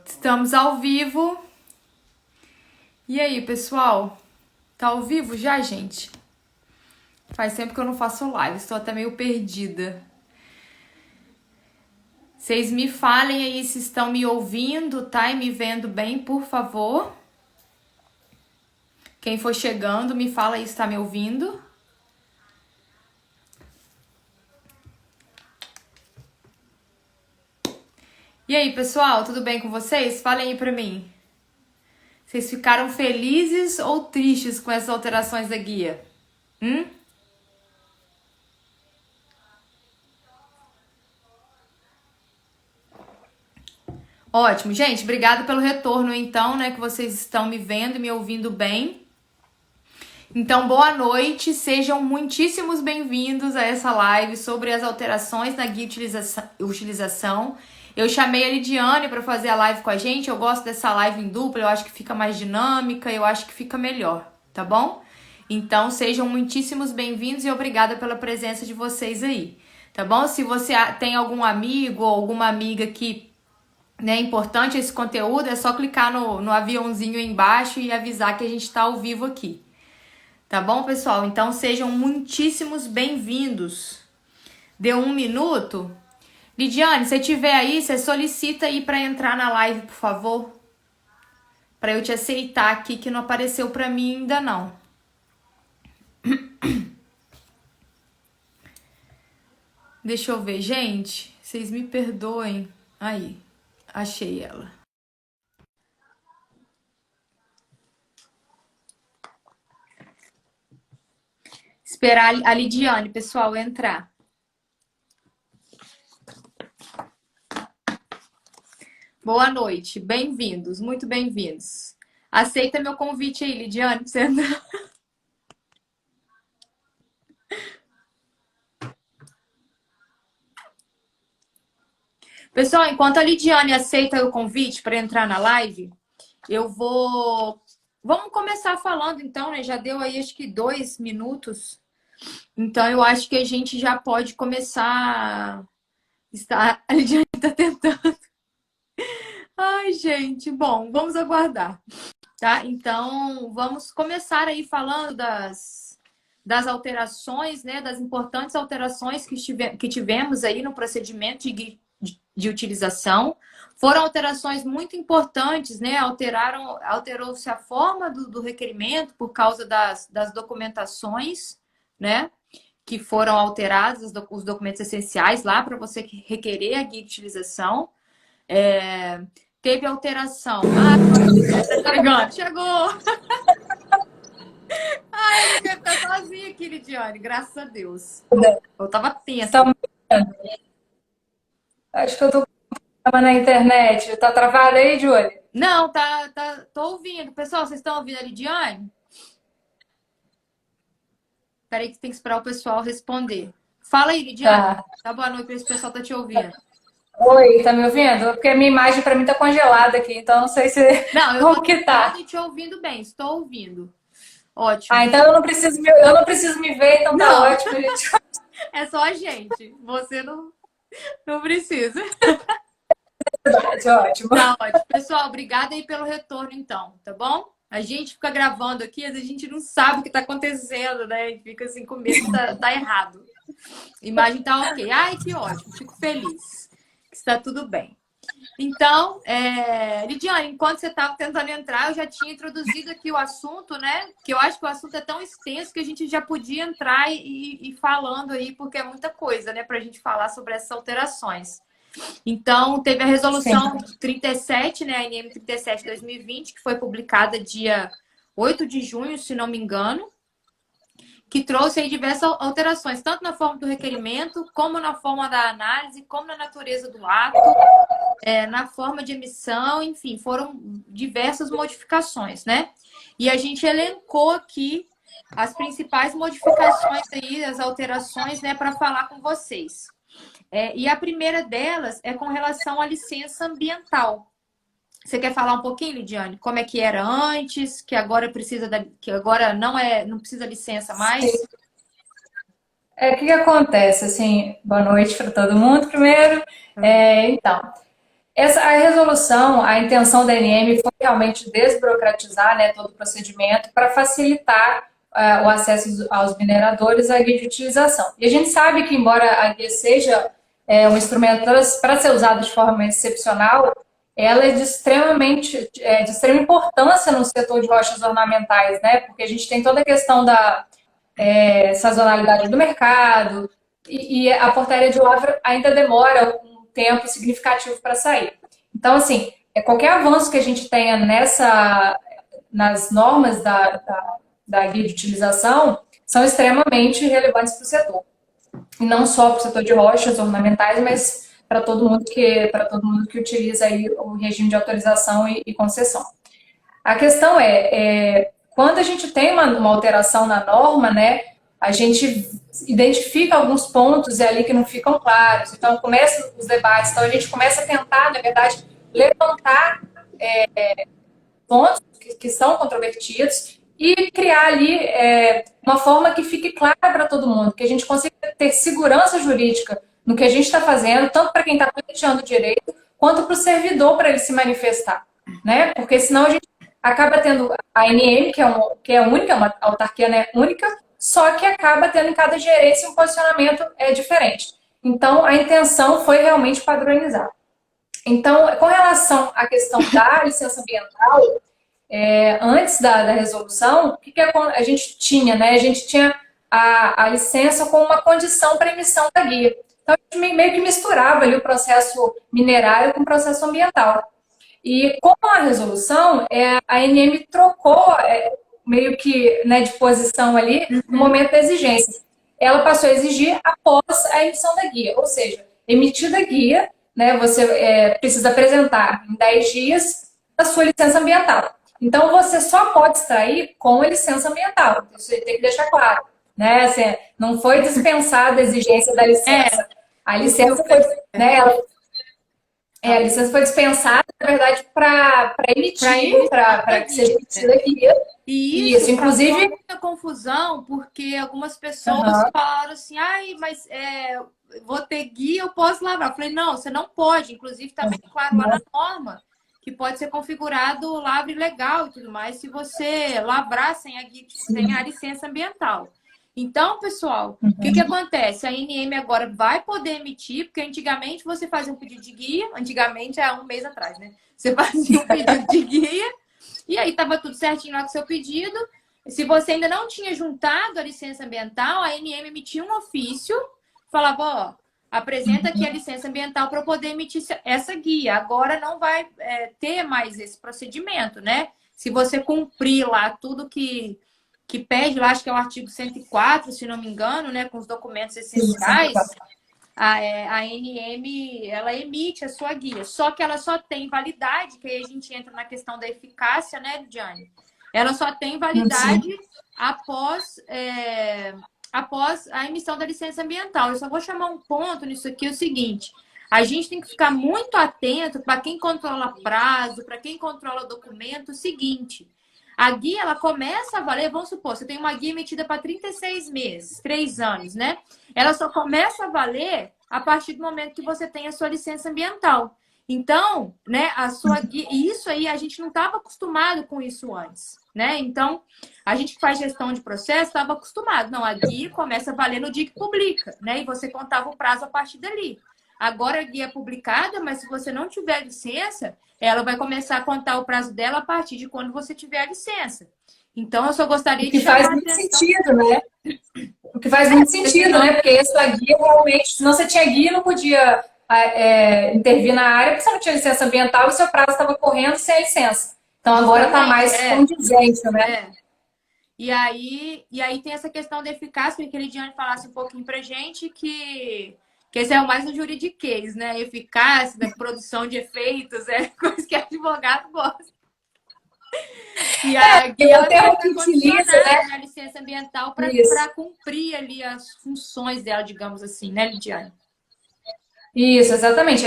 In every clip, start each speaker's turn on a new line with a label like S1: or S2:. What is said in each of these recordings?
S1: Estamos ao vivo. E aí, pessoal? Tá ao vivo já, gente? Faz tempo que eu não faço live, estou até meio perdida. Vocês me falem aí se estão me ouvindo, tá? E me vendo bem, por favor. Quem for chegando, me fala aí se tá me ouvindo. E aí, pessoal, tudo bem com vocês? Falem aí pra mim. Vocês ficaram felizes ou tristes com essas alterações da guia? Ótimo, gente, obrigada pelo retorno então, né, que vocês estão me vendo e me ouvindo bem. Então, boa noite, sejam muitíssimos bem-vindos a essa live sobre as alterações na guia utilização. Eu chamei a Lidiane para fazer a live com a gente, eu gosto dessa live em dupla, eu acho que fica mais dinâmica, eu acho que fica melhor, tá bom? Então, sejam muitíssimos bem-vindos e obrigada pela presença de vocês aí, tá bom? Se você tem algum amigo ou alguma amiga que é importante esse conteúdo, é só clicar no aviãozinho aí embaixo e avisar que a gente está ao vivo aqui. Tá bom, pessoal? Então sejam muitíssimos bem-vindos. Deu 1 minuto? Lidiane, se tiver aí, você solicita aí para entrar na live, por favor. Para eu te aceitar aqui, que não apareceu para mim ainda não. Deixa eu ver, gente. Vocês me perdoem. Aí, achei ela. Esperar a Lidiane, pessoal, entrar. Boa noite, bem-vindos, muito bem-vindos. Aceita meu convite aí, Lidiane, pra você entrar. Pessoal, enquanto a Lidiane aceita o convite para entrar na live, eu vou... Vamos começar falando então, né? Já deu aí acho que 2 minutos. Então eu acho que a gente já pode começar. A Lidiane tá tentando. Ai, gente, bom, vamos aguardar, tá? Então, vamos começar aí falando das alterações, né? Das importantes alterações que tivemos aí no procedimento de utilização. Foram alterações muito importantes, né? Alterou-se a forma do requerimento por causa das documentações, né? Que foram alteradas, os documentos essenciais lá para você requerer a guia de utilização. Teve alteração. Chegou! Ai, eu ia ficar sozinha aqui, Lidiane, graças a Deus. Eu tava tensa.
S2: Acho que eu tô com problema na internet. Tá travada aí, Júlia?
S1: Não, tô ouvindo. Pessoal, vocês estão ouvindo a Lidiane? Peraí que tem que esperar o pessoal responder. Fala aí, Lidiane. Tá boa noite, esse pessoal tá te ouvindo.
S2: Oi, tá me ouvindo? Porque a minha imagem pra mim tá congelada aqui, então não sei se...
S1: Não, eu
S2: Como
S1: tô
S2: que tá?
S1: te ouvindo bem, estou ouvindo. Ótimo.
S2: Então eu não preciso me ver, então tá
S1: Não.
S2: ótimo, gente.
S1: É só a gente. Você não precisa.
S2: Ótimo.
S1: Tá ótimo. Pessoal, obrigada aí pelo retorno, então, tá bom? A gente fica gravando aqui, às vezes a gente não sabe o que tá acontecendo, né? E fica assim com medo que tá errado. A imagem tá ok. Ai, que ótimo. Fico feliz que está tudo bem. Então, Lidiane, enquanto você estava tentando entrar, eu já tinha introduzido aqui o assunto, né? Que eu acho que o assunto é tão extenso que a gente já podia entrar e falando aí, porque é muita coisa, né? Para a gente falar sobre essas alterações. Então, teve a resolução 37, né? A NM 37 de 2020, que foi publicada dia 8 de junho, se não me engano, que trouxe aí diversas alterações, tanto na forma do requerimento, como na forma da análise, como na natureza do ato, na forma de emissão, enfim, foram diversas modificações, né? E a gente elencou aqui as principais modificações aí, as alterações, né, para falar com vocês. E a primeira delas é com relação à licença ambiental. Você quer falar um pouquinho, Lidiane? Como é que era antes, que agora não precisa licença mais?
S2: Sim. O que acontece? Assim, boa noite para todo mundo primeiro. Então, A resolução, a intenção da ANM foi realmente desburocratizar, né, todo o procedimento para facilitar o acesso aos mineradores à guia de utilização. E a gente sabe que, embora a guia seja um instrumento para ser usado de forma excepcional, ela é de extrema importância no setor de rochas ornamentais, né? Porque a gente tem toda a questão da sazonalidade do mercado e a portaria de lavra ainda demora um tempo significativo para sair. Então, assim, qualquer avanço que a gente tenha nas normas da guia de utilização são extremamente relevantes para o setor. E não só para o setor de rochas ornamentais, mas para todo mundo que utiliza aí o regime de autorização e concessão. A questão quando a gente tem uma alteração na norma, né, a gente identifica alguns pontos ali que não ficam claros. Então, começam os debates. Então, a gente começa a tentar, na verdade, levantar pontos que são controvertidos e criar ali uma forma que fique clara para todo mundo, que a gente consiga ter segurança jurídica no que a gente está fazendo, tanto para quem está pleiteando direito, quanto para o servidor para ele se manifestar, né? Porque senão a gente acaba tendo a ANM, que é única, uma autarquia, né, única, só que acaba tendo em cada gerência um posicionamento diferente. Então, a intenção foi realmente padronizar. Então, com relação à questão da licença ambiental, antes da resolução, o que a gente tinha, né? A gente tinha a licença como uma condição para emissão da guia. Então, a gente meio que misturava ali o processo minerário com o processo ambiental. E com a resolução, a ANM trocou meio que, né, de posição ali no momento da exigência. Ela passou a exigir após a emissão da guia, ou seja, emitida a guia, né, você precisa apresentar em 10 dias a sua licença ambiental. Então, você só pode extrair com a licença ambiental. Isso tem que deixar claro, né? Assim, não foi dispensada a exigência da licença. A licença foi, né, a licença foi dispensada, na verdade, para emitir, para que seja emitida aqui.
S1: E isso inclusive, muita confusão, porque algumas pessoas falaram assim, ai, mas vou ter guia, eu posso lavrar. Eu falei, não, você não pode. Inclusive, está bem claro lá na norma que pode ser configurado lavre legal e tudo mais, se você lavrar sem a licença ambiental. Então, pessoal, o que acontece? A ANM agora vai poder emitir, porque antigamente você fazia um pedido de guia, antigamente há um mês atrás, né? Você fazia um pedido de guia, e aí estava tudo certinho lá com o seu pedido. Se você ainda não tinha juntado a licença ambiental, a ANM emitia um ofício, falava, ó, apresenta aqui a licença ambiental para eu poder emitir essa guia. Agora não vai ter mais esse procedimento, né? Se você cumprir lá tudo que pede, lá acho que é o artigo 104, se não me engano, né? Com os documentos essenciais, a ANM, ela emite a sua guia. Só que ela só tem validade, que aí a gente entra na questão da eficácia, né, Diane? Ela só tem validade após a emissão da licença ambiental. Eu só vou chamar um ponto nisso aqui, é o seguinte: a gente tem que ficar muito atento para quem controla prazo, para quem controla documento, o seguinte: a guia, ela começa a valer, vamos supor, você tem uma guia emitida para 36 meses, 3 anos, né? Ela só começa a valer a partir do momento que você tem a sua licença ambiental. Então, né, a sua guia, e isso aí a gente não estava acostumado com isso antes, né? Então, a gente que faz gestão de processo estava acostumado. Não, a guia começa a valer no dia que publica, né? E você contava o prazo a partir dali. Agora a guia é publicada, mas se você não tiver licença, ela vai começar a contar o prazo dela a partir de quando você tiver a licença. Então, eu só gostaria de chamar a atenção.
S2: O que faz muito sentido, né? O que faz muito sentido, né? Porque essa guia realmente, se não você tinha guia, não podia intervir na área, porque você não tinha licença ambiental e seu prazo estava correndo sem a licença. Então, agora está mais condizente, né?
S1: E aí tem essa questão da eficácia, que aquele Diane falasse um pouquinho pra gente, que esse é o mais um juridiquês, né? Eficácia, da produção de efeitos, coisa que advogado gosta. E a guia ela que utiliza, né, a licença ambiental para cumprir ali as funções dela, digamos assim, né, Lidiane?
S2: Isso, exatamente.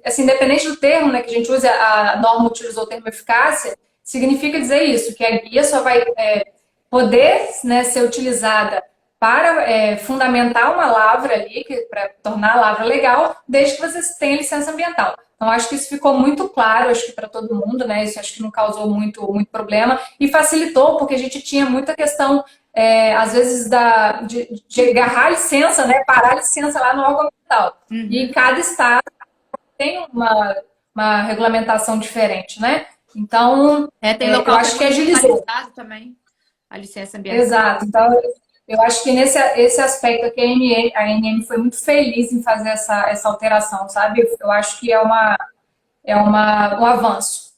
S2: Assim, independente do termo, né, que a gente usa, a norma utilizou o termo eficácia, significa dizer isso, que a guia só vai poder, né, ser utilizada para fundamentar uma lavra ali, para tornar a lavra legal, desde que você tenha licença ambiental. Então, acho que isso ficou muito claro, acho que para todo mundo, né? Isso acho que não causou muito problema e facilitou, porque a gente tinha muita questão, às vezes, de agarrar a licença, né? Parar a licença lá no órgão ambiental. E cada estado tem uma regulamentação diferente, né? Então,
S1: Tem
S2: eu
S1: local que é
S2: acho que agilizou.
S1: municipalizado também, a licença ambiental.
S2: Exato. Então, eu acho que esse aspecto aqui a ANM foi muito feliz em fazer essa alteração, sabe? Eu acho que um avanço.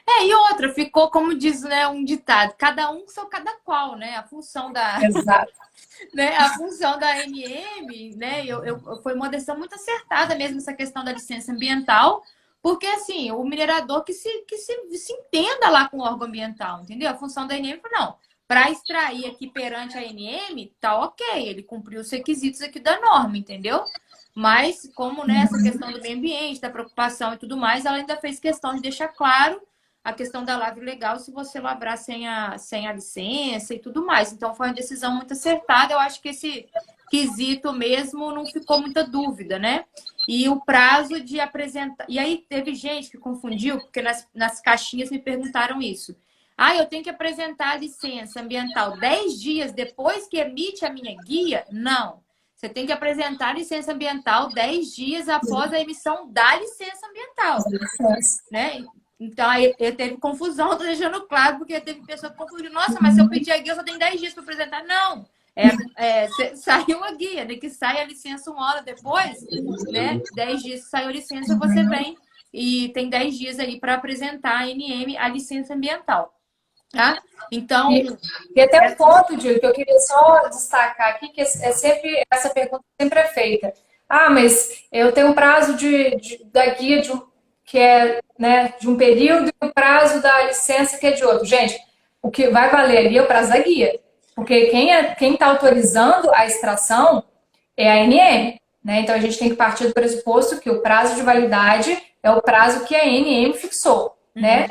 S1: E outra, ficou, como diz, né, um ditado, cada um são cada qual, né? A função da,
S2: Exato.
S1: né, a função da ANM, né? Foi uma decisão muito acertada mesmo essa questão da licença ambiental, porque assim, o minerador se entenda lá com o órgão ambiental, entendeu? A função da ANM foi, não, para extrair aqui perante a ANM, tá ok, ele cumpriu os requisitos aqui da norma, entendeu? Mas, como nessa questão do meio ambiente, da preocupação e tudo mais, ela ainda fez questão de deixar claro a questão da lavra legal se você lavrar sem a licença e tudo mais. Então, foi uma decisão muito acertada. Eu acho que esse quesito mesmo não ficou muita dúvida, né? E o prazo de apresentar... E aí, teve gente que confundiu, porque nas caixinhas me perguntaram isso. Eu tenho que apresentar a licença ambiental 10 dias depois que emite a minha guia? Não. Você tem que apresentar a licença ambiental 10 dias após a emissão da licença ambiental, né? Então, aí teve confusão, tô deixando claro, porque teve pessoa que confundiu. Nossa, mas se eu pedir a guia, eu só tenho 10 dias para apresentar. Não, saiu a guia, né? Que sai a licença 1 hora depois, né? 10 dias que saiu a licença, você vem e tem 10 dias aí para apresentar a ANM, a licença ambiental. Tá? Então.
S2: E até um ponto, Júlio, que eu queria só destacar aqui, que sempre, essa pergunta sempre é feita. Mas eu tenho um prazo da guia que é, né, de um período e o prazo da licença que é de outro. Gente, o que vai valer ali é o prazo da guia. Porque quem está autorizando a extração é a ANM. Né? Então, a gente tem que partir do pressuposto que o prazo de validade é o prazo que a ANM fixou. Né?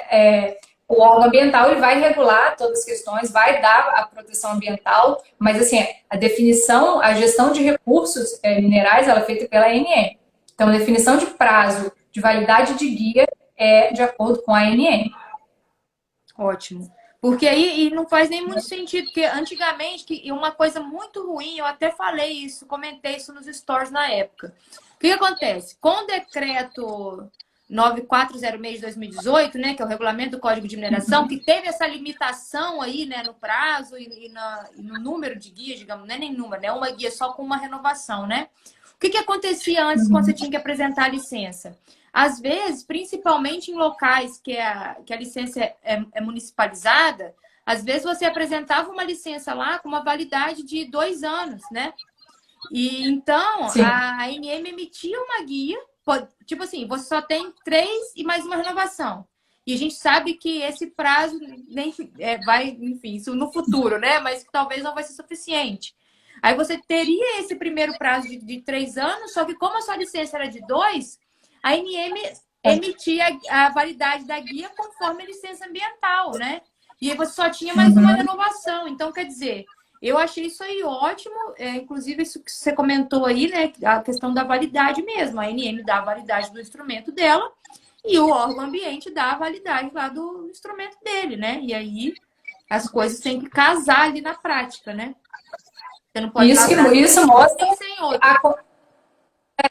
S2: O órgão ambiental ele vai regular todas as questões, vai dar a proteção ambiental, mas assim, a definição, a gestão de recursos minerais, ela é feita pela ANM. Então, a definição de prazo de validade de guia é de acordo com a ANM.
S1: Ótimo. Porque aí não faz nem muito sentido, porque antigamente, uma coisa muito ruim, eu até falei isso, comentei isso nos stories na época. O que acontece? Com o decreto 9406 de 2018, né, que é o regulamento do Código de Mineração, que teve essa limitação aí, né, no prazo e no número de guias, digamos, não é nem número, né, uma guia só com uma renovação, né? O que acontecia antes quando você tinha que apresentar a licença? Às vezes, principalmente em locais que a licença é municipalizada, às vezes você apresentava uma licença lá com uma validade de 2 anos, né? E então,
S2: Sim.
S1: a ANM emitia uma guia, tipo assim, você só tem 3 e mais uma renovação. E a gente sabe que esse prazo nem vai, enfim, isso no futuro, né? Mas talvez não vai ser suficiente. Aí você teria esse primeiro prazo de 3 anos, só que como a sua licença era de 2, a ANM emitia a validade da guia conforme a licença ambiental, né? E aí você só tinha mais uma renovação. Então, quer dizer, eu achei isso aí ótimo. Inclusive, isso que você comentou aí, né? A questão da validade mesmo. A ANM dá a validade do instrumento dela e o órgão ambiente dá a validade lá do instrumento dele, né? E aí as coisas têm que casar ali na prática, né? Você não pode
S2: isso mostra
S1: sem outro.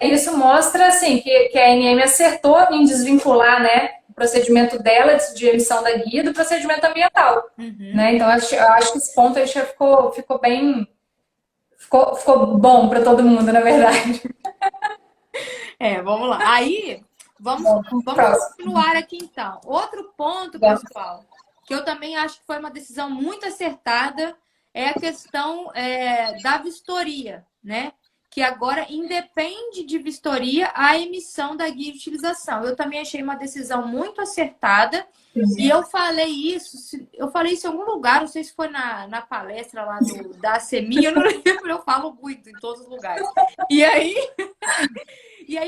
S2: Isso mostra assim, que a ANM acertou em desvincular, né, o procedimento dela de emissão da guia do procedimento ambiental. Né? Então, eu acho que esse ponto aí já ficou bem. Ficou bom para todo mundo, na verdade.
S1: Vamos lá. Aí, vamos continuar aqui então. Outro ponto, pessoal, que eu também acho que foi uma decisão muito acertada, é a questão da vistoria, né? Que agora independe de vistoria a emissão da guia de utilização. Eu também achei uma decisão muito acertada. E eu falei isso em algum lugar, não sei se foi na palestra lá da ACMI, eu não lembro, eu falo muito em todos os lugares. E aí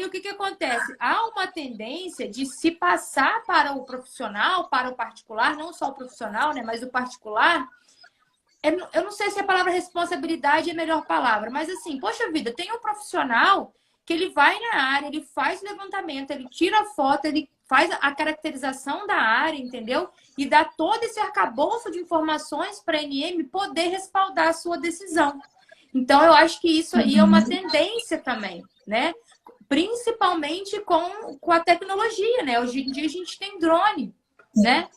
S1: o que acontece? Há uma tendência de se passar para o profissional, para o particular, não só o profissional, né, mas o particular, eu não sei se a palavra responsabilidade é a melhor palavra, mas assim, poxa vida, tem um profissional que ele vai na área, ele faz o levantamento, ele tira a foto, ele faz a caracterização da área, entendeu? E dá todo esse arcabouço de informações para a ANM poder respaldar a sua decisão. Então, eu acho que isso aí é uma tendência também, né? Principalmente com a tecnologia, né? Hoje em dia a gente tem drone, né?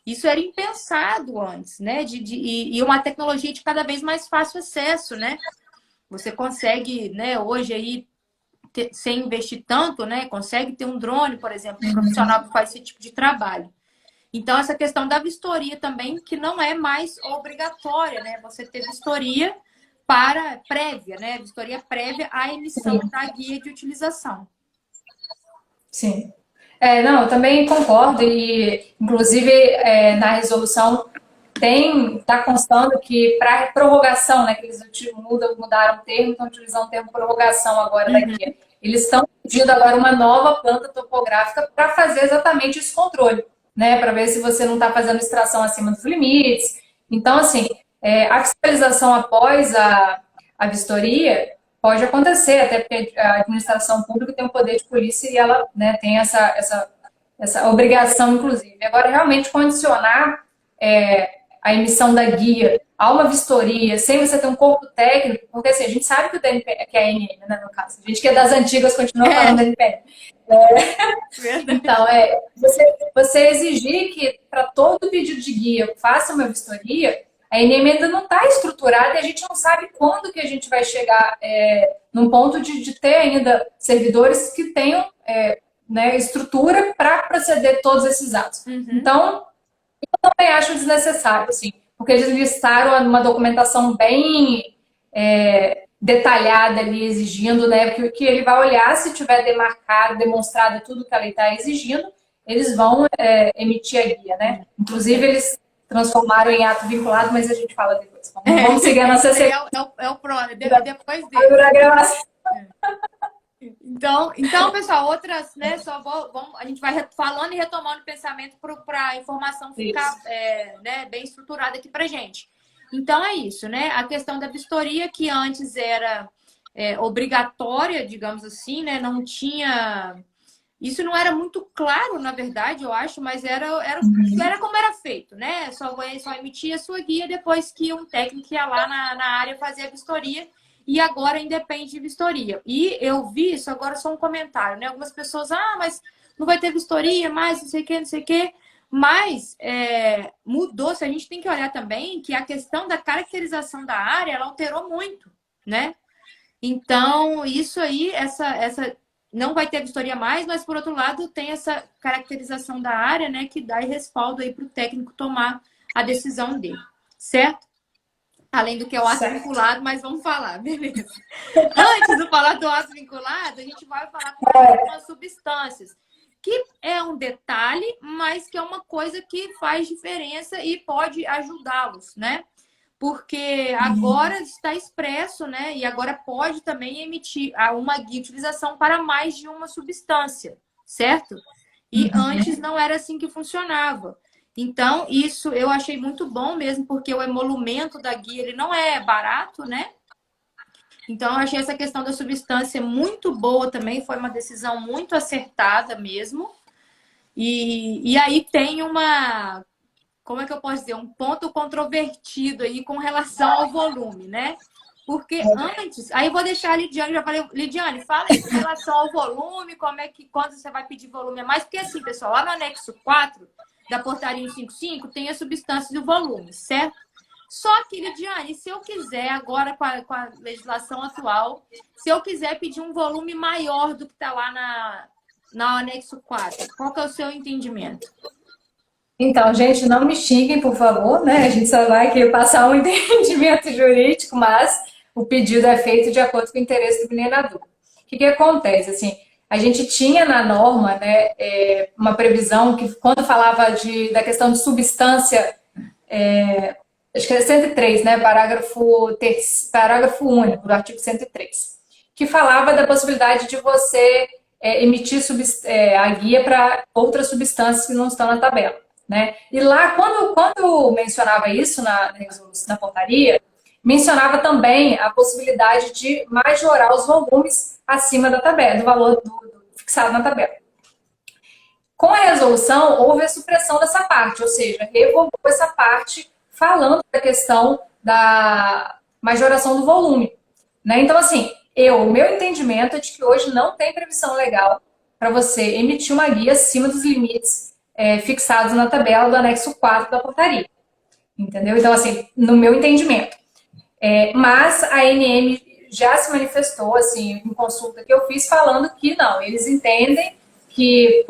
S1: Isso era impensado antes, né? E uma tecnologia de cada vez mais fácil acesso, né? Você consegue, né, hoje aí, sem investir tanto, né? Consegue ter um drone, por exemplo, um profissional que faz esse tipo de trabalho. Então, essa questão da vistoria também, que não é mais obrigatória, né? Você ter vistoria prévia, né? Vistoria prévia à emissão da guia de utilização.
S2: Sim. Não, eu também concordo e, inclusive, na resolução está constando que para prorrogação, né, que eles mudaram o termo, estão utilizando o termo prorrogação agora da guia. Eles estão pedindo agora uma nova planta topográfica para fazer exatamente esse controle, né, para ver se você não está fazendo extração acima dos limites. Então, assim, a fiscalização após a vistoria pode acontecer, até porque a administração pública tem o poder de polícia e ela, né, tem essa obrigação, inclusive. Agora, realmente condicionar a emissão da guia a uma vistoria, sem você ter um corpo técnico, porque assim, a gente sabe que o DNPE, que é a ANM, né, no caso, a gente que é das antigas continua falando DNPE. Então, você exigir que para todo pedido de guia faça uma vistoria, a ANM ainda não está estruturada e a gente não sabe quando que a gente vai chegar num ponto de ter ainda servidores que tenham né, estrutura para proceder todos esses atos. Então, eu também acho desnecessário, assim, porque eles listaram uma documentação bem detalhada ali, exigindo, né, que ele vai olhar, se tiver demarcado, demonstrado tudo que a lei está exigindo, eles vão emitir a guia, né? Inclusive, eles transformaram em ato vinculado, mas a gente fala depois. Vamos seguir a nossa sequência.
S1: É o próximo, depois dele. Então, pessoal, outras, né? A gente vai falando e retomando o pensamento para a informação ficar né, bem estruturada aqui para gente. Então é isso, né? A questão da vistoria, que antes era obrigatória, digamos assim, né? Não tinha. Isso não era muito claro, na verdade, eu acho, mas era como era feito, né? Só emitia a sua guia depois que um técnico ia lá na área fazer a vistoria. E agora independe de vistoria. E eu vi isso, agora só um comentário, né? Algumas pessoas, mas não vai ter vistoria mais, não sei o quê, não sei o quê. Mas mudou-se. A gente tem que olhar também que a questão da caracterização da área, ela alterou muito, né? Então, isso aí, essa não vai ter vistoria mais, mas, por outro lado, tem essa caracterização da área, né? Que dá respaldo aí para o técnico tomar a decisão dele, certo? Além do que é o ato vinculado, mas vamos falar, beleza. Antes de falar do ato vinculado, a gente vai falar com algumas substâncias, que é um detalhe, mas que é uma coisa que faz diferença e pode ajudá-los, né? Porque agora está expresso, né? E agora pode também emitir uma guia de utilização para mais de uma substância, certo? E antes não era assim que funcionava. Então, isso eu achei muito bom mesmo, porque o emolumento da guia ele não é barato, né? Então, eu achei essa questão da substância muito boa também, foi uma decisão muito acertada mesmo. E aí tem como é que eu posso dizer? Um ponto controvertido aí com relação ao volume, né? Porque antes, aí eu vou deixar a Lidiane, já falei, Lidiane, fala aí com relação ao volume, quando você vai pedir volume a mais, porque assim, pessoal, lá no anexo 4 da portaria 155 tem a substância do volume, certo? Só que, Lidiane, se eu quiser, agora com a legislação atual, se eu quiser pedir um volume maior do que está lá na anexo 4, qual que é o seu entendimento?
S2: Então, gente, não me xinguem, por favor, né? A gente só vai aqui passar um entendimento jurídico, mas o pedido é feito de acordo com o interesse do minerador. O que acontece? Assim, a gente tinha na norma, né, uma previsão que, quando falava da questão de substância, acho que é 103, né, parágrafo único do artigo 103, que falava da possibilidade de você emitir a guia para outras substâncias que não estão na tabela. né? E lá, quando mencionava isso na portaria, mencionava também a possibilidade de majorar os volumes acima da tabela, do valor fixado na tabela. Com a resolução, houve a supressão dessa parte, ou seja, revogou essa parte falando da questão da majoração do volume, né? Então, assim, o meu entendimento é de que hoje não tem previsão legal para você emitir uma guia acima dos limites fixados na tabela do anexo 4 da portaria, entendeu? Então, assim, no meu entendimento. Mas a ANM já se manifestou, assim, em consulta que eu fiz, falando que não, eles entendem que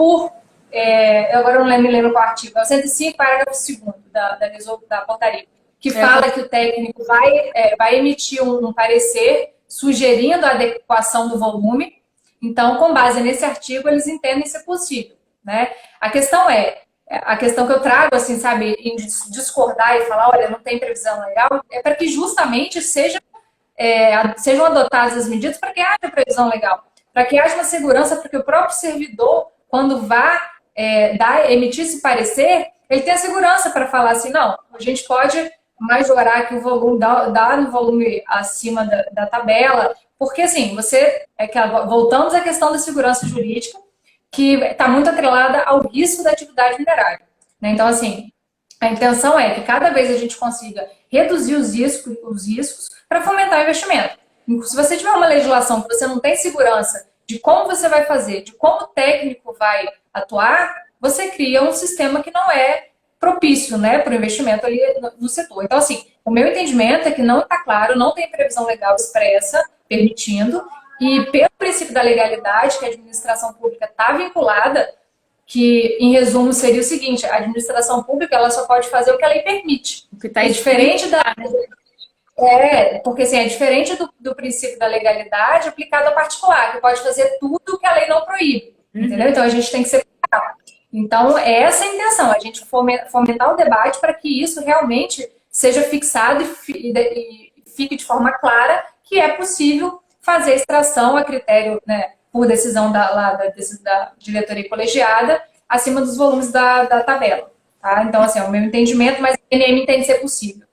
S2: agora eu não me lembro qual artigo, é o 105, parágrafo 2º da portaria, que fala que o técnico vai emitir um parecer sugerindo a adequação do volume. Então, com base nesse artigo, eles entendem ser possível, né? A questão que eu trago, assim, sabe, em discordar e falar, olha, não tem previsão legal, é para que justamente sejam adotadas as medidas para que haja previsão legal, para que haja uma segurança, porque o próprio servidor, quando emitir esse parecer, ele tem a segurança para falar assim, não, a gente pode majorar aqui o volume, dar no volume acima da tabela, porque assim, voltamos à questão da segurança jurídica, que está muito atrelada ao risco da atividade minerária, né? Então, assim, a intenção é que cada vez a gente consiga reduzir os riscos para fomentar o investimento. Se você tiver uma legislação que você não tem segurança de como você vai fazer, de como o técnico vai atuar, você cria um sistema que não é propício, né, para o investimento ali no setor. Então, assim, o meu entendimento é que não está claro, não tem previsão legal expressa permitindo, e pelo princípio da legalidade, que a administração pública está vinculada, que, em resumo, seria o seguinte, a administração pública ela só pode fazer o que a lei permite.
S1: O que tá
S2: diferente porque assim, é diferente do princípio da legalidade aplicado ao particular, que pode fazer tudo o que a lei não proíbe. Entendeu? Então, a gente tem que separar. Então, essa é a intenção, a gente fomentar o debate para que isso realmente seja fixado e fique de forma clara que é possível fazer extração a critério, né, por decisão da diretoria colegiada, acima dos volumes da tabela. Tá? Então, assim, é o meu entendimento, mas a ANM entende ser possível.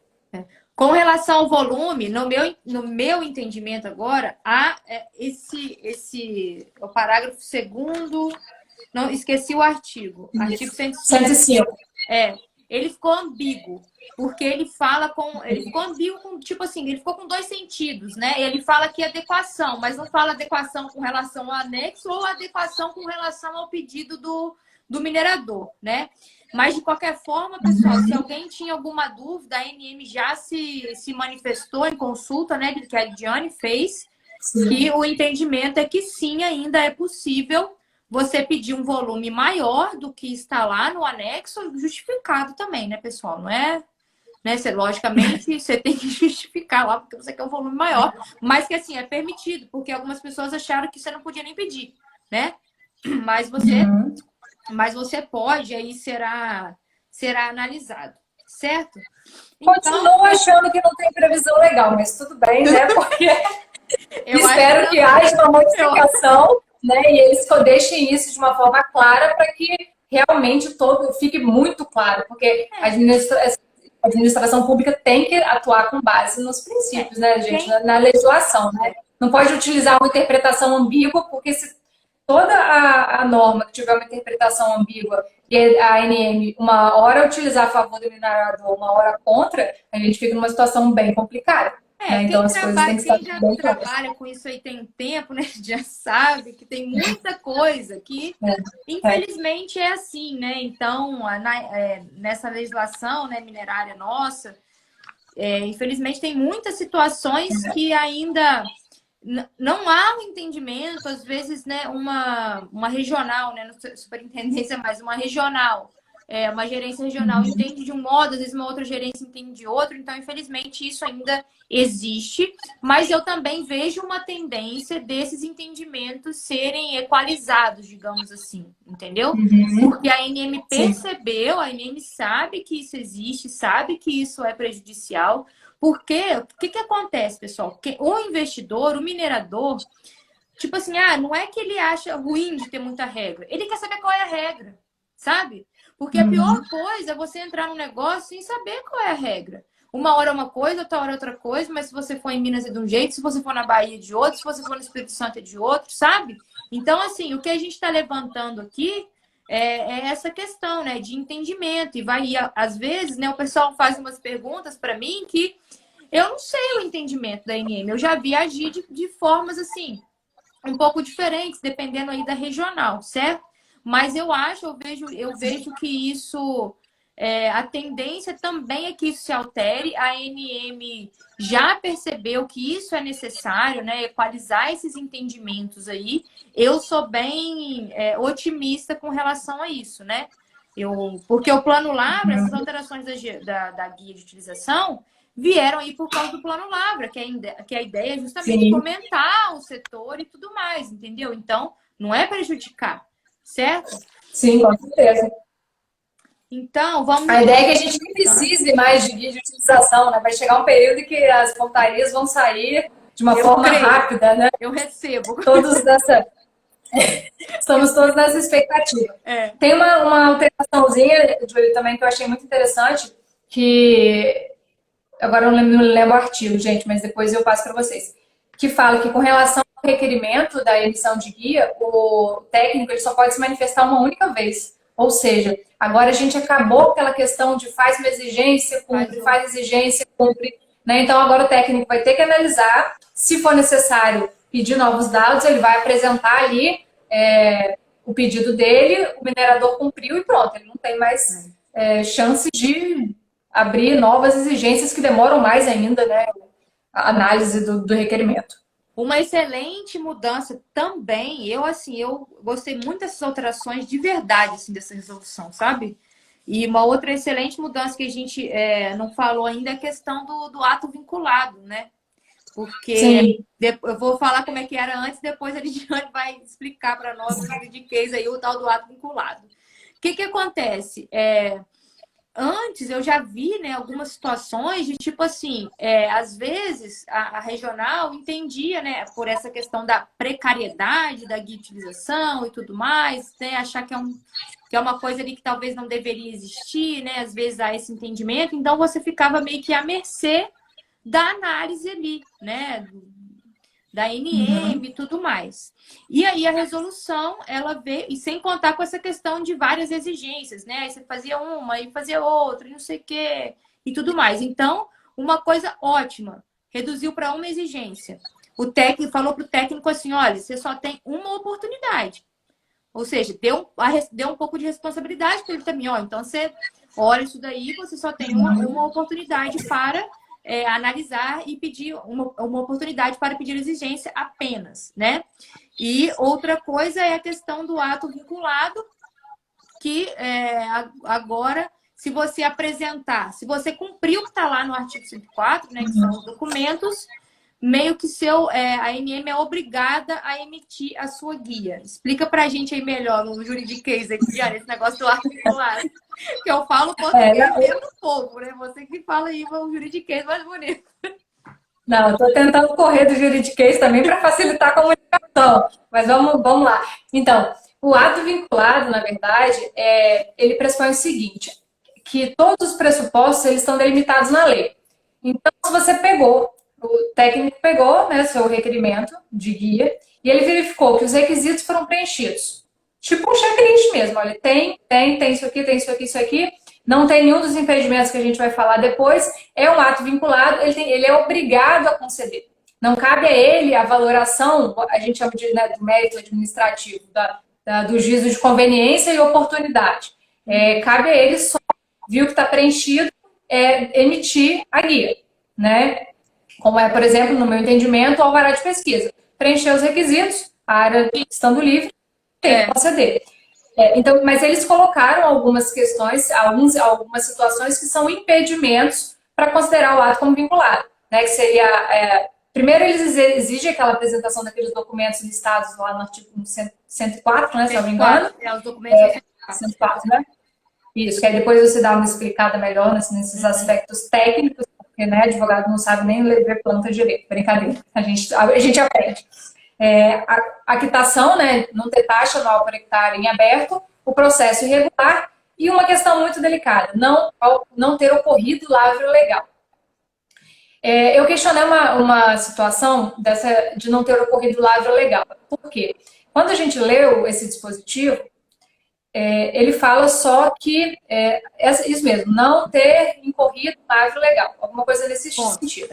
S1: Com relação ao volume, no meu entendimento agora, há o parágrafo 2º, não, esqueci o artigo. Artigo
S2: 105.
S1: Ele ficou ambíguo, porque ele ficou ambíguo tipo assim, ele ficou com dois sentidos, né? Ele fala que adequação, mas não fala adequação com relação ao anexo ou adequação com relação ao pedido do minerador, né? Mas, de qualquer forma, pessoal, se alguém tinha alguma dúvida, a ANM já se manifestou em consulta, né, que a Diane fez, que o entendimento é que sim, ainda é possível você pedir um volume maior do que está lá no anexo, justificado também, né, pessoal? Não é, né? Logicamente, você tem que justificar lá, porque você quer um volume maior, mas que, assim, é permitido, porque algumas pessoas acharam que você não podia nem pedir, né? Mas você pode, aí será analisado, certo?
S2: Continuo achando que não tem previsão legal, mas tudo bem, né? Porque espero que haja uma modificação, né? E eles deixem isso de uma forma clara para que realmente fique muito claro, porque a administração pública tem que atuar com base nos princípios, né, gente? Na legislação, né? Não pode utilizar uma interpretação ambígua, porque se toda a norma que tiver uma interpretação ambígua e a ANM uma hora utilizar a favor do minerador, uma hora contra, a gente fica numa situação bem complicada. Né? Então as coisas têm que estar bem claras.
S1: Quem já trabalha com isso aí tem tempo, né? Já sabe que tem muita coisa que, infelizmente, é assim, né? Então, nessa legislação, né, minerária nossa, infelizmente tem muitas situações que ainda não há um entendimento, às vezes, né, uma regional, né, não superintendência, mas uma regional, uma gerência regional entende de um modo, às vezes uma outra gerência entende de outro, então, infelizmente, isso ainda existe, mas eu também vejo uma tendência desses entendimentos serem equalizados, digamos assim, entendeu? Porque a ANM percebeu, a ANM sabe que isso existe, sabe que isso é prejudicial. Porque o que acontece, pessoal? Porque o investidor, o minerador, tipo assim, não é que ele acha ruim de ter muita regra. Ele quer saber qual é a regra, sabe? Porque a pior coisa é você entrar num negócio sem saber qual é a regra. Uma hora é uma coisa, outra hora é outra coisa, mas se você for em Minas é de um jeito, se você for na Bahia é de outro, se você for no Espírito Santo é de outro, sabe? Então, assim, o que a gente está levantando aqui é essa questão, né, de entendimento. E às vezes, né, o pessoal faz umas perguntas para mim que eu não sei o entendimento da NM. Eu já vi agir de formas, assim, um pouco diferentes, dependendo aí da regional, certo? Mas eu vejo que isso, a tendência também é que isso se altere. A ANM já percebeu que isso é necessário, né? Equalizar esses entendimentos aí. Eu sou bem otimista com relação a isso, né? Porque o Plano Lavra, essas alterações da guia de utilização, vieram aí por causa do Plano Lavra, que a ideia é justamente fomentar o setor e tudo mais, entendeu? Então, não é prejudicar, certo?
S2: Sim, com certeza.
S1: Então, vamos...
S2: A ideia é que a gente nem precise mais de guia de utilização, né? Vai chegar um período que as portarias vão sair de uma forma rápida, né?
S1: Eu recebo.
S2: Estamos todos nessa expectativa. Tem uma alteraçãozinha, Júlio, também que eu achei muito interessante, que agora eu não lembro o artigo, gente, mas depois eu passo para vocês, que fala que com relação ao requerimento da emissão de guia, o técnico ele só pode se manifestar uma única vez. Ou seja, agora a gente acabou com aquela questão de faz uma exigência, cumpre, faz exigência, cumpre. Né? Então agora o técnico vai ter que analisar, se for necessário pedir novos dados, ele vai apresentar ali o pedido dele, o minerador cumpriu e pronto, ele não tem mais chance de abrir novas exigências que demoram mais ainda, né? A análise do requerimento.
S1: Uma excelente mudança também, eu gostei muito dessas alterações de verdade, assim, dessa resolução, sabe? E uma outra excelente mudança que a gente não falou ainda é a questão do ato vinculado, né? Porque eu vou falar como é que era antes, depois a Lidiane vai explicar para nós o juridiquês aí, o tal do ato vinculado. O que acontece? Antes eu já vi, né, algumas situações de tipo assim, às vezes a regional entendia, né, por essa questão da precariedade da guia de utilização e tudo mais, né, achar que é uma coisa ali que talvez não deveria existir, né, às vezes há esse entendimento, então você ficava meio que à mercê da análise ali, né, da ANM e tudo mais. E aí a resolução, ela veio, e sem contar com essa questão de várias exigências, né? Aí você fazia uma, aí fazia outra, e não sei o quê, e tudo mais. Então, uma coisa ótima, reduziu para uma exigência. O técnico falou para o técnico assim, olha, você só tem uma oportunidade. Ou seja, deu um pouco de responsabilidade para ele também. Então, você olha isso daí, você só tem uma oportunidade para... analisar e pedir uma oportunidade para pedir exigência apenas, né? E outra coisa é a questão do ato vinculado, que agora, se você apresentar, se você cumprir o que está lá no artigo 104, né, que são os documentos, meio que a ANM é obrigada a emitir a sua guia. Explica para a gente aí melhor no juridiquês aqui, Diana, esse negócio do ato vinculado. Que eu falo português mesmo do povo, né? Você que fala aí o juridiquês mais bonito.
S2: Não, eu estou tentando correr do juridiquês também para facilitar a comunicação. Mas vamos lá. Então, o ato vinculado, na verdade, ele pressupõe o seguinte, que todos os pressupostos eles estão delimitados na lei. Então, se você o técnico pegou, né, seu requerimento de guia e ele verificou que os requisitos foram preenchidos. Tipo um checklist mesmo, olha, tem isso aqui, tem isso aqui, isso aqui. Não tem nenhum dos impedimentos que a gente vai falar depois. É um ato vinculado, ele é obrigado a conceder. Não cabe a ele a valoração, a gente chama do mérito administrativo, do juízo de conveniência e oportunidade. Cabe a ele só, viu que está preenchido, emitir a guia, né? Como por exemplo, no meu entendimento, o alvará de pesquisa. Preencher os requisitos, a área estando livre, tem que conceder. Então, mas eles colocaram algumas questões, algumas situações que são impedimentos para considerar o ato como vinculado. Né? Que seria, primeiro, eles exigem aquela apresentação daqueles documentos listados lá no artigo 104, né, se eu não me engano.
S1: Os documentos
S2: 104, né? Isso, que aí depois você dá uma explicada melhor nesses aspectos técnicos, porque né, advogado não sabe nem ler planta direito, brincadeira, a gente aprende. A quitação, né, não ter taxa anual por hectare em aberto, o processo irregular E uma questão muito delicada, não ter ocorrido lavra legal. Eu questionei uma situação dessa de não ter ocorrido lavra legal. Por quê? Quando a gente leu esse dispositivo, ele fala só que isso mesmo, não ter incorrido lavra legal, alguma coisa nesse sentido.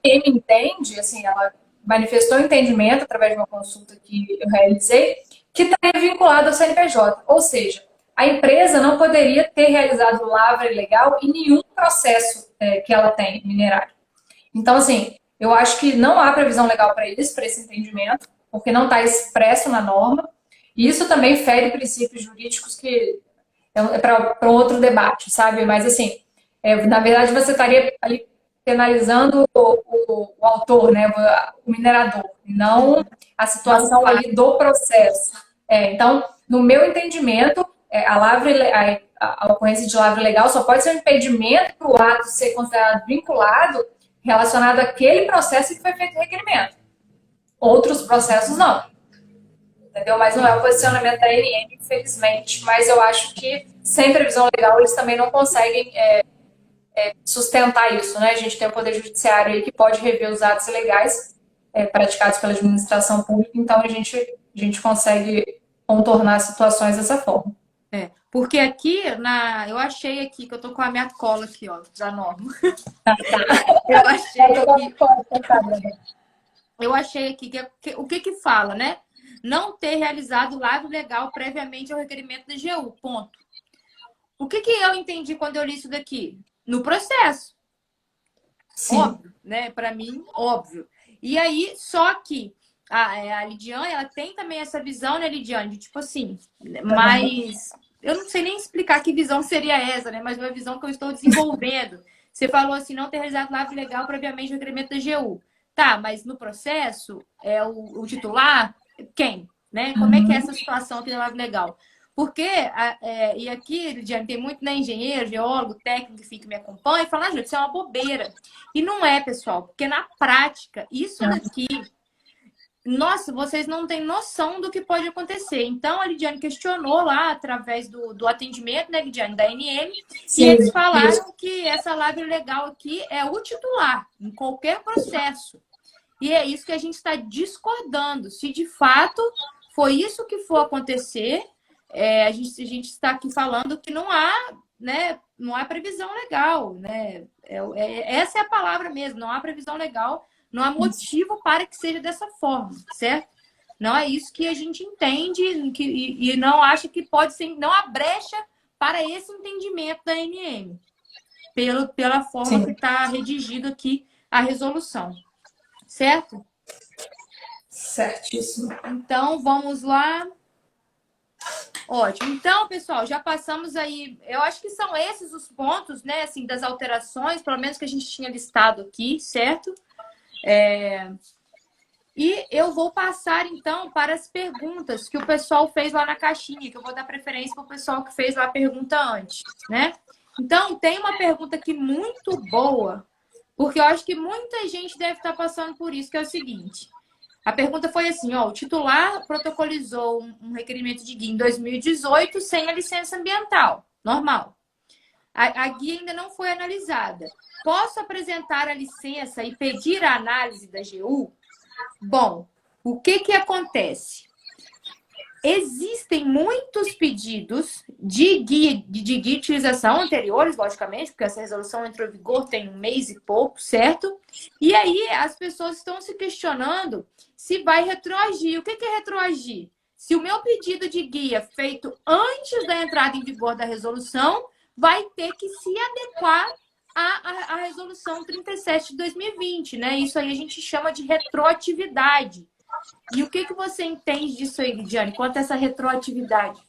S2: Quem me entende, assim, ela manifestou entendimento através de uma consulta que eu realizei, que estaria vinculado ao CNPJ. Ou seja, a empresa não poderia ter realizado lavra ilegal em nenhum processo que ela tem minerário. Então, assim, eu acho que não há previsão legal para isso, para esse entendimento, porque não está expresso na norma. E isso também fere princípios jurídicos que é para um outro debate, sabe? Mas, assim, na verdade, você estaria ali penalizando o autor, né, o minerador, não a situação ali do processo. Então, no meu entendimento, a ocorrência de lavra ilegal só pode ser um impedimento para o ato ser considerado vinculado relacionado àquele processo que foi feito o requerimento. Outros processos não. Entendeu? Mas não é o posicionamento da ANM, infelizmente. Mas eu acho que, sem previsão legal, eles também não conseguem sustentar isso, né? A gente tem o Poder Judiciário aí que pode rever os atos ilegais praticados pela administração pública, então a gente consegue contornar situações dessa forma.
S1: Porque aqui, eu achei aqui, que eu tô com a minha cola aqui, ó, da norma. Eu achei aqui que o que fala, né? Não ter realizado lavra legal previamente ao requerimento da AGU, ponto. O que eu entendi quando eu li isso daqui? No processo. Sim. Óbvio, né? Para mim, óbvio. E aí, só que a Lidiane, ela tem também essa visão, né, Lidiane? De tipo assim, mas eu não sei nem explicar que visão seria essa, né? Mas uma visão que eu estou desenvolvendo. Você falou assim, não ter realizado lavra legal previamente ao requerimento da AGU. Tá, mas no processo, o titular, quem? Né? Como é que é essa situação aqui da lavra legal? Porque, e aqui, Lidiane, tem muito, né, engenheiro, geólogo, técnico, enfim, que me acompanha e fala, gente, isso é uma bobeira. E não é, pessoal, porque na prática, isso daqui, nossa, vocês não têm noção do que pode acontecer. Então, a Lidiane questionou lá, através do atendimento, né, Lidiane, da ANM, e eles falaram que essa lavra legal aqui é o titular, em qualquer processo. E é isso que a gente está discordando. Se de fato foi isso que for acontecer, a gente está aqui falando que não há, né, não há previsão legal, né? Essa é a palavra mesmo, não há previsão legal, não há motivo para que seja dessa forma, certo? Não é isso que a gente entende e não acha que pode ser, não há brecha para esse entendimento da ANM, pela forma que está redigido aqui a resolução, certo?
S2: Certíssimo.
S1: Então, vamos lá. Ótimo. Então, pessoal, já passamos aí. Eu acho que são esses os pontos, né? Assim, das alterações, pelo menos que a gente tinha listado aqui, certo? E eu vou passar, então, para as perguntas que o pessoal fez lá na caixinha, que eu vou dar preferência para o pessoal que fez lá a pergunta antes, né? Então, tem uma pergunta aqui muito boa, porque eu acho que muita gente deve estar passando por isso, que é o seguinte. A pergunta foi assim, ó, o titular protocolizou um requerimento de guia em 2018 sem a licença ambiental, normal. A guia ainda não foi analisada. Posso apresentar a licença e pedir a análise da AGU? Bom, o que acontece? Existem muitos pedidos de guia de utilização anteriores, logicamente, porque essa resolução entrou em vigor tem um mês e pouco, certo? E aí as pessoas estão se questionando se vai retroagir. O que é retroagir? Se o meu pedido de guia feito antes da entrada em vigor da resolução vai ter que se adequar à resolução 37 de 2020, né? Isso aí a gente chama de retroatividade. E o que você entende disso aí, Lidiane, quanto a essa retroatividade?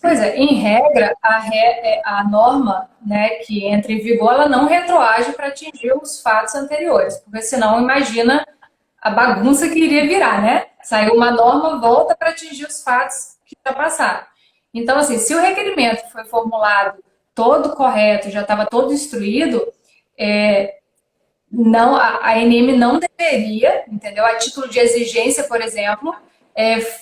S2: Pois é, em regra, a norma, né, que entra em vigor, ela não retroage para atingir os fatos anteriores, porque senão imagina a bagunça que iria virar, né? Saiu uma norma, volta para atingir os fatos que já passaram. Então, assim, se o requerimento foi formulado todo correto, já estava todo instruído, não, a ANM não deveria, entendeu? A título de exigência, por exemplo,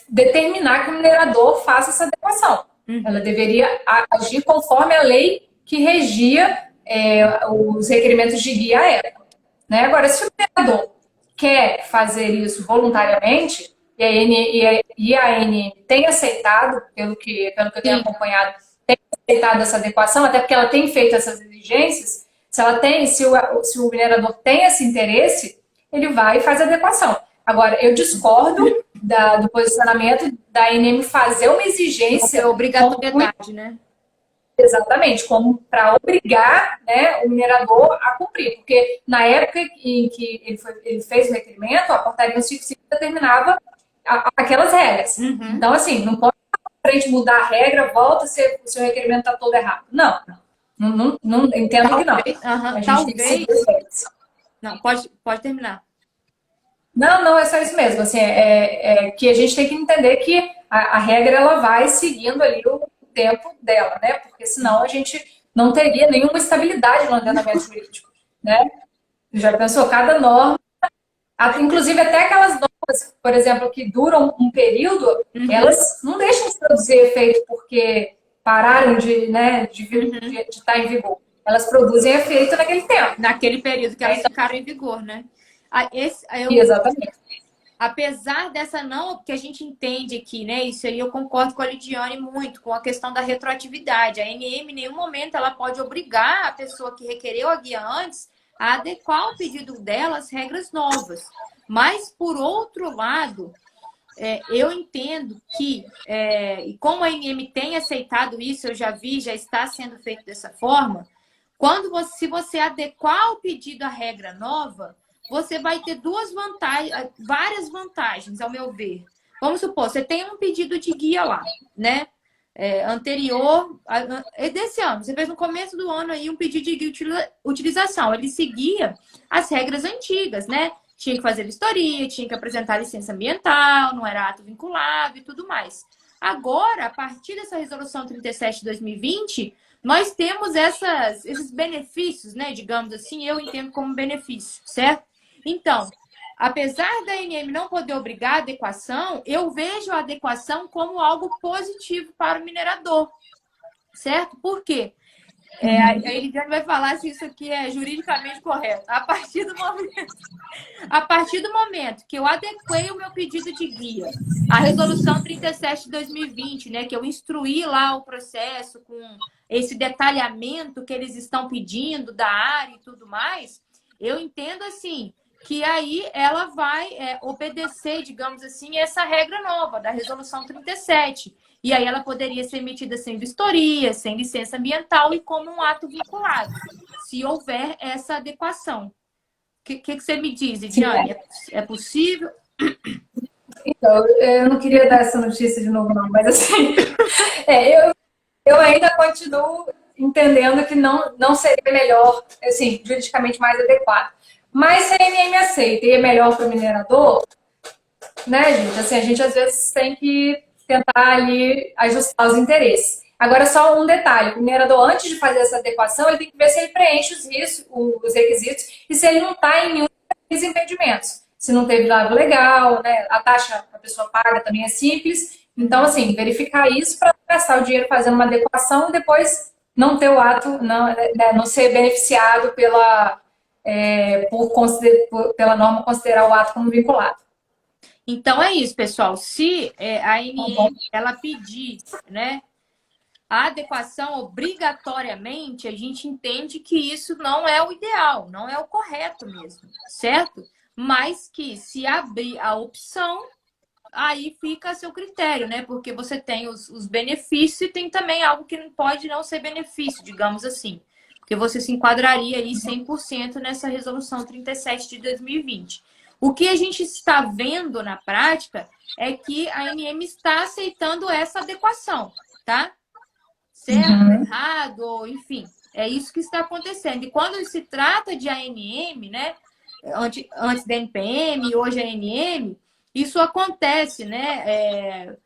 S2: determinar que o minerador faça essa adequação. Ela
S1: Uhum.
S2: deveria agir conforme a lei que regia os requerimentos de guia à época. Né? Agora, se o vereador quer fazer isso voluntariamente, e a ANM tem aceitado, pelo que eu tenho
S1: Sim.
S2: acompanhado, tem aceitado essa adequação, até porque ela tem feito essas exigências, se o minerador tem esse interesse, ele vai e faz a adequação. Agora, eu discordo do posicionamento da ANM fazer uma exigência como
S1: Obrigatoriedade, né?
S2: exatamente, como para obrigar, né, o minerador a cumprir. Porque na época em que ele fez o requerimento, a portaria 155 determinava aquelas regras.
S1: Uhum.
S2: Então, assim, não pode a frente mudar a regra, volta se o seu requerimento está todo errado. Não, não, entendo que não.
S1: Talvez, aham,
S2: A gente tem que seguir as
S1: talvez.
S2: regras.
S1: Não, pode terminar.
S2: Não, é só isso mesmo. Assim, que a gente tem que entender que a regra ela vai seguindo ali o tempo dela, né? Porque senão a gente não teria nenhuma estabilidade no ordenamento jurídico, né? Já pensou? Cada norma, inclusive até aquelas normas, por exemplo, que duram um período,
S1: Uhum.
S2: elas não deixam de produzir efeito porque pararam de estar em vigor. Elas produzem efeito naquele tempo.
S1: Naquele período que
S2: Né?
S1: elas
S2: Então,
S1: ficaram em vigor, né? Ah,
S2: exatamente.
S1: apesar dessa não, que a gente entende aqui, né? Isso aí eu concordo com a Lidiane muito, com a questão da retroatividade. A ANM, em nenhum momento, ela pode obrigar a pessoa que requereu a guia antes a adequar o pedido dela às regras novas. Mas, por outro lado, eu entendo que, e como a ANM tem aceitado isso, eu já vi, já está sendo feito dessa forma, se você adequar o pedido à regra nova, você vai ter várias vantagens, ao meu ver. Vamos supor, você tem um pedido de guia lá, né? Anterior, desse ano, você fez no começo do ano aí um pedido de guia utilização. Ele seguia as regras antigas, né? Tinha que fazer vistoria, tinha que apresentar licença ambiental, não era ato vinculado e tudo mais. Agora, a partir dessa resolução 37 de 2020, nós temos esses benefícios, né? Digamos assim, eu entendo como benefício, certo? Então, apesar da ANM não poder obrigar a adequação, eu vejo a adequação como algo positivo para o minerador, certo? Por quê? A Eliane vai falar se isso aqui é juridicamente correto. A partir do momento que eu adequei o meu pedido de guia, a resolução 37 de 2020, né, que eu instruí lá o processo com esse detalhamento que eles estão pedindo da área e tudo mais, eu entendo assim que aí ela vai obedecer, digamos assim, essa regra nova da resolução 37. E aí ela poderia ser emitida sem vistoria, sem licença ambiental e como um ato vinculado, se houver essa adequação. O que você me diz,
S2: Sim,
S1: Ediane? É possível?
S2: então, eu não queria dar essa notícia de novo, não, mas assim, eu ainda continuo entendendo que não seria melhor, assim, juridicamente mais adequado. Mas se a ANM aceita e é melhor para o minerador, né, gente? Assim, a gente às vezes tem que tentar ali ajustar os interesses. Agora, só um detalhe: o minerador, antes de fazer essa adequação, ele tem que ver se ele preenche os requisitos e se ele não está em nenhum dos impedimentos. Se não teve dado legal, né? A taxa que a pessoa paga também é simples. Então, assim, verificar isso para gastar o dinheiro fazendo uma adequação e depois não ter o ato, não ser beneficiado pela norma considerar o ato como vinculado.
S1: Então é isso, pessoal. Se a
S2: Tá bom?
S1: ANM ela pedir, né, a adequação obrigatoriamente, a gente entende que isso não é o ideal, não é o correto mesmo, certo? Mas que se abrir a opção, aí fica a seu critério, né? Porque você tem os benefícios e tem também algo que não pode não ser benefício, digamos assim. Porque você se enquadraria aí 100% nessa resolução 37 de 2020. O que a gente está vendo na prática é que a ANM está aceitando essa adequação, tá? Certo,
S2: Uhum.
S1: errado, ou enfim, é isso que está acontecendo. E quando se trata de ANM, né? Antes da NPM e hoje a ANM, isso acontece, né?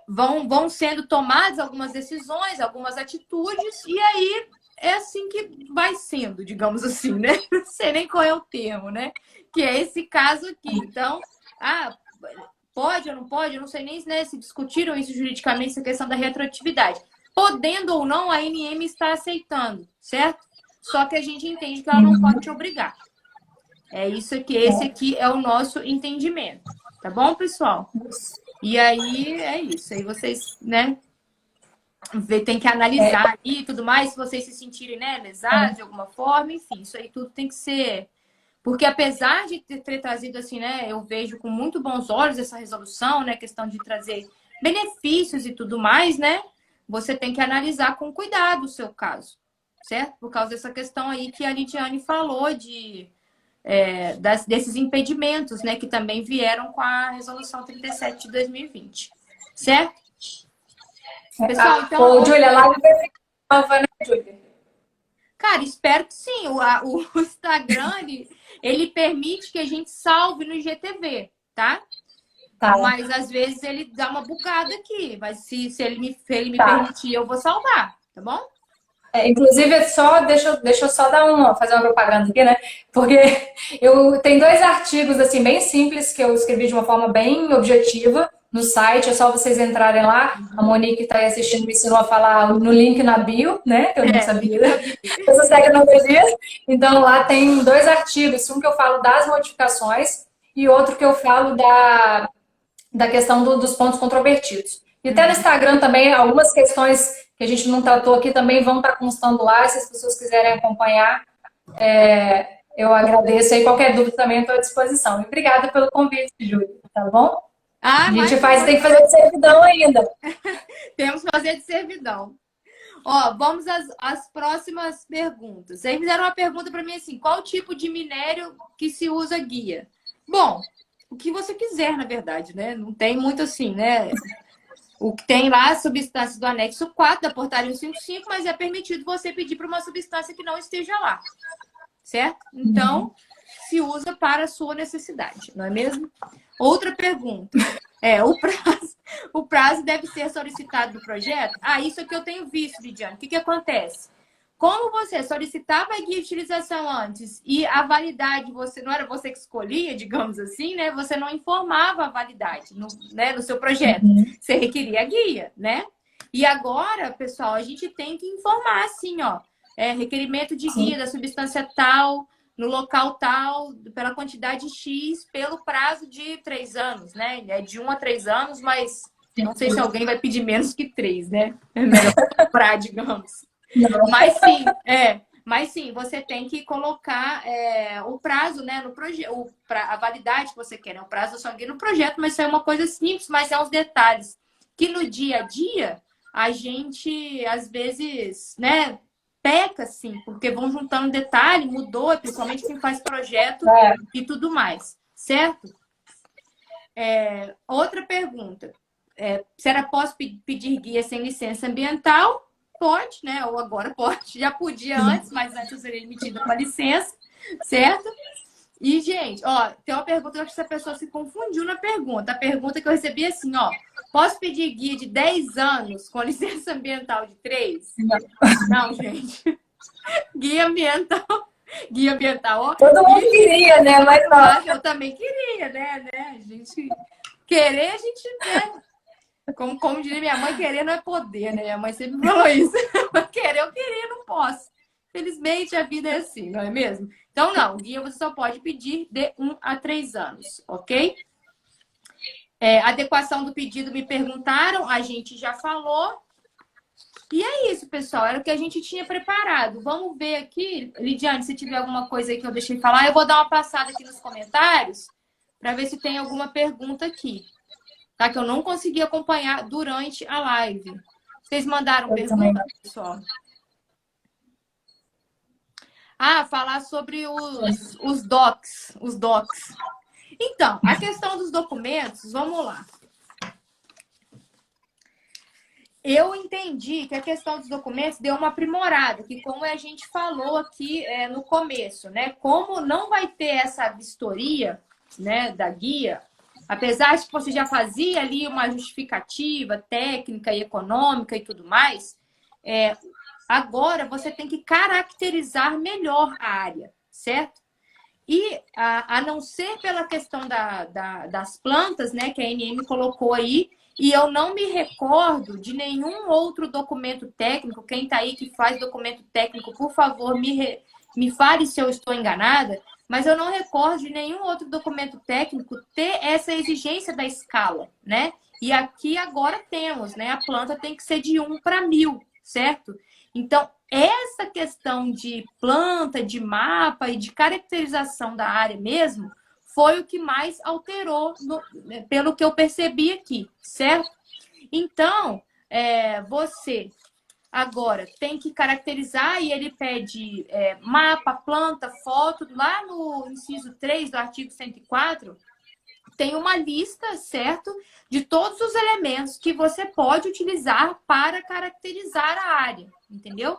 S1: Vão sendo tomadas algumas decisões, algumas atitudes, e aí é assim que vai sendo, digamos assim, né? Não sei nem qual é o termo, né? Que é esse caso aqui. Então, pode ou não pode, eu não sei nem, né, se discutiram isso juridicamente, essa questão da retroatividade. Podendo ou não, a ANM está aceitando, certo? Só que a gente entende que ela não pode te obrigar. É isso aqui, esse aqui é o nosso entendimento. Tá bom, pessoal? E aí, é isso. Aí vocês, né, tem que analisar aí e tudo mais, se vocês se sentirem, né, lesados de alguma forma, enfim, isso aí tudo tem que ser... Porque apesar de ter trazido, assim, né, eu vejo com muito bons olhos essa resolução, né, questão de trazer benefícios e tudo mais, né, você tem que analisar com cuidado o seu caso, certo? Por causa dessa questão aí que a Lidiane falou desses impedimentos, né, que também vieram com a resolução 37 de 2020, certo? Pessoal, então...
S2: Ô, Júlia, lá vai ser nova, né, Júlia?
S1: Cara, espero que sim. O Instagram, ele permite que a gente salve no IGTV, tá?
S2: Tá.
S1: Mas às vezes ele dá uma bugada aqui. Mas se ele me
S2: Tá.
S1: permitir, eu vou salvar, tá bom?
S2: Inclusive, deixa eu só fazer uma propaganda aqui, né? Porque eu tenho 2 artigos assim bem simples que eu escrevi de uma forma bem objetiva no site. É só vocês entrarem lá. A Monique que está aí assistindo me ensinou a falar no link na bio, né? Que eu não sabia dessas tecnologias. Então lá tem 2 artigos. Um que eu falo das modificações e outro que eu falo da questão dos pontos controvertidos. E até no Instagram também, algumas questões que a gente não tratou aqui também vão estar constando lá. Se as pessoas quiserem acompanhar, eu agradeço. E qualquer dúvida também estou à disposição. E obrigada pelo convite, Júlia, tá bom? A gente tem que fazer de servidão ainda.
S1: Temos que fazer de servidão. Ó, vamos às próximas perguntas. Aí fizeram uma pergunta para mim assim, qual tipo de minério que se usa guia? Bom, o que você quiser, na verdade, né? Não tem muito assim, né? O que tem lá, as substâncias do anexo 4 da portaria 155, mas é permitido você pedir para uma substância que não esteja lá, certo? Então, se usa para a sua necessidade, não é mesmo? Outra pergunta. O prazo deve ser solicitado do projeto? Isso aqui eu tenho visto, Lidiane. O que acontece? Como você solicitava a guia de utilização antes e a validade, não era você que escolhia, digamos assim, né? Você não informava a validade no seu projeto. Você requeria a guia, né? E agora, pessoal, a gente tem que informar assim, ó. Requerimento de guia da substância tal, no local tal, pela quantidade X, pelo prazo de 3 anos, né? É de 1 a 3 anos, mas não sei se alguém vai pedir menos que 3, né? É melhor comprar, digamos. Mas sim, você tem que colocar o prazo, né, no projeto, a validade que você quer, né? O prazo da sua guia no projeto, mas isso é uma coisa simples, mas é uns detalhes que no dia a dia a gente às vezes, né, peca sim, porque vão juntando detalhe, mudou, principalmente quem faz projeto e tudo mais, certo? Outra pergunta. Será que posso pedir guia sem licença ambiental? Pode, né? Ou agora pode. Já podia antes, mas antes eu seria emitida com a licença, certo? E, gente, ó, tem uma pergunta, eu acho que essa pessoa se confundiu na pergunta. A pergunta que eu recebi é assim, ó. Posso pedir guia de 10 anos com licença ambiental de 3? Não, gente. Guia ambiental, ó.
S2: Todo mundo queria, né? Mas não.
S1: Eu também queria, né? A gente querer, a gente, né? Como diria minha mãe, querer não é poder, né? Minha mãe sempre falou isso. Querer, eu queria, não posso. Felizmente, a vida é assim, não é mesmo? Então, não. Guia você só pode pedir de 1 a 3 anos, ok? Adequação do pedido, me perguntaram. A gente já falou. E é isso, pessoal. Era o que a gente tinha preparado. Vamos ver aqui. Lidiane, se tiver alguma coisa aí que eu deixei falar, eu vou dar uma passada aqui nos comentários para ver se tem alguma pergunta aqui. Tá? Que eu não consegui acompanhar durante a live. Vocês mandaram pergunta, pessoal? Falar sobre os docs. Então, a questão dos documentos, vamos lá. Eu entendi que a questão dos documentos deu uma aprimorada, que como a gente falou aqui no começo, né? Como não vai ter essa vistoria, né, da guia, apesar de que você já fazia ali uma justificativa técnica e econômica e tudo mais, agora você tem que caracterizar melhor a área, certo? E a não ser pela questão das plantas, né, que a ANM colocou aí, e eu não me recordo de nenhum outro documento técnico. Quem está aí que faz documento técnico, por favor, me fale se eu estou enganada, mas eu não recordo de nenhum outro documento técnico ter essa exigência da escala, né? E aqui agora temos, né? A planta tem que ser de 1 para 1000, certo? Então, essa questão de planta, de mapa e de caracterização da área mesmo, foi o que mais alterou, pelo que eu percebi aqui, certo? Então, você agora tem que caracterizar e ele pede mapa, planta, foto. Lá no inciso 3 do artigo 104, tem uma lista, certo? De todos os elementos que você pode utilizar para caracterizar a área, entendeu?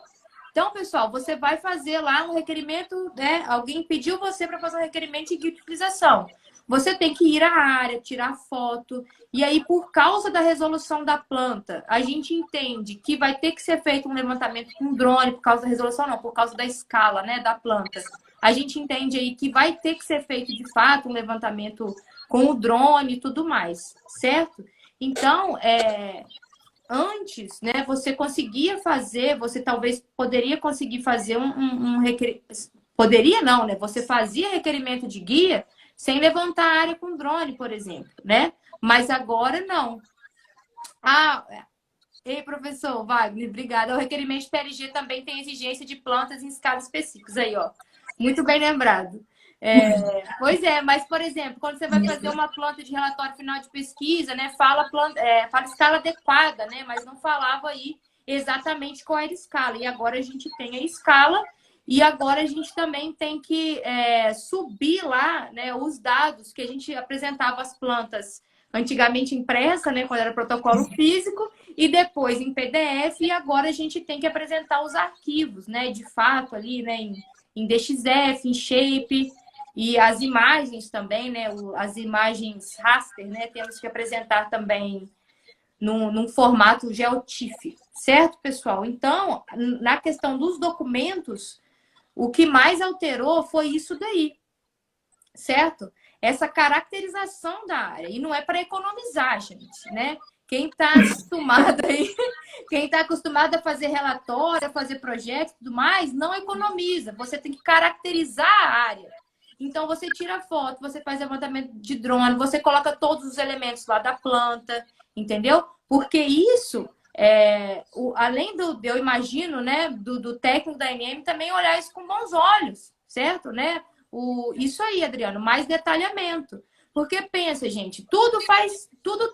S1: Então, pessoal, você vai fazer lá um requerimento, né? Alguém pediu você para fazer um requerimento de utilização. Você tem que ir à área, tirar foto. E aí, por causa da resolução da planta, a gente entende que vai ter que ser feito um levantamento com drone, por causa da resolução, não, por causa da escala, né, da planta. A gente entende aí que vai ter que ser feito, de fato, um levantamento com o drone e tudo mais, certo? Então, antes, né, você conseguia fazer, você talvez poderia conseguir fazer poderia não, né? Você fazia requerimento de guia sem levantar a área com drone, por exemplo, né? Mas agora não. Ei, professor Wagner, obrigada. O requerimento de PLG também tem exigência de plantas em escalas específicas aí, ó. Muito bem lembrado. Pois é, mas, por exemplo, quando você vai fazer uma planta de relatório final de pesquisa, né, fala escala adequada, né, mas não falava aí exatamente qual era a escala. E agora a gente tem a escala e agora a gente também tem que subir lá, né, os dados que a gente apresentava as plantas antigamente impressa, né, quando era protocolo físico, e depois em PDF, e agora a gente tem que apresentar os arquivos, né, de fato ali, né, em DXF, em Shape. E as imagens também, né? As imagens raster, né? Temos que apresentar também num formato GeoTIFF, certo, pessoal? Então, na questão dos documentos, o que mais alterou foi isso daí, certo? Essa caracterização da área. E não é para economizar, gente, né? Quem está acostumado aí, quem está acostumado a fazer relatório, a fazer projetos e tudo mais, não economiza. Você tem que caracterizar a área. Então, você tira foto, você faz levantamento de drone, você coloca todos os elementos lá da planta, entendeu? Porque isso, além eu imagino, né, do técnico da ANM também olhar isso com bons olhos, certo? Né? Isso aí, Adriano, mais detalhamento. Porque pensa, gente, tudo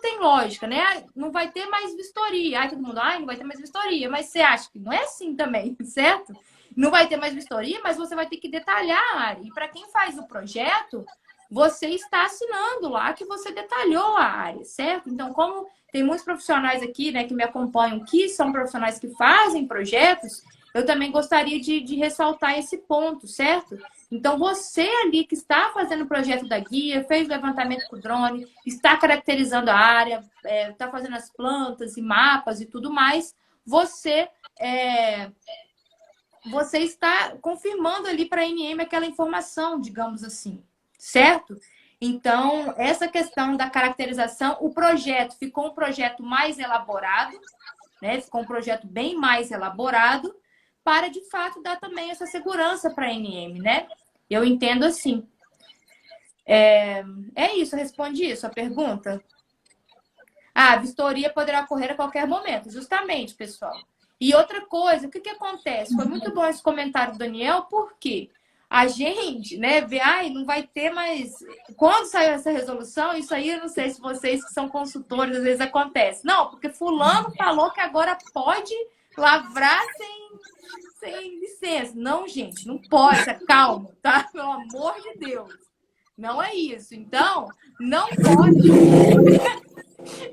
S1: tem lógica, né? Não vai ter mais vistoria. Ai, todo mundo, não vai ter mais vistoria. Mas você acha que não é assim também, certo? Não vai ter mais vistoria, mas você vai ter que detalhar a área. E para quem faz o projeto, você está assinando lá que você detalhou a área, certo? Então, como tem muitos profissionais aqui, né, que me acompanham, que são profissionais que fazem projetos, eu também gostaria de ressaltar esse ponto, certo? Então, você ali que está fazendo o projeto da guia, fez levantamento com o drone, está caracterizando a área, está fazendo as plantas e mapas e tudo mais, você está confirmando ali para a ANM aquela informação, digamos assim, certo? Então, essa questão da caracterização, o projeto ficou um projeto mais elaborado, né? Ficou um projeto bem mais elaborado, para de fato dar também essa segurança para a ANM, né? Eu entendo assim. É isso, responde isso, a pergunta. A vistoria poderá ocorrer a qualquer momento, justamente, pessoal. E outra coisa, o que acontece? Foi muito bom esse comentário do Daniel, porque a gente, né, vê, não vai ter mais. Quando saiu essa resolução, isso aí eu não sei se vocês que são consultores, às vezes acontece. Não, porque fulano falou que agora pode lavrar sem licença. Não, gente, não pode, calma, tá? Pelo amor de Deus. Não é isso. Então, não pode.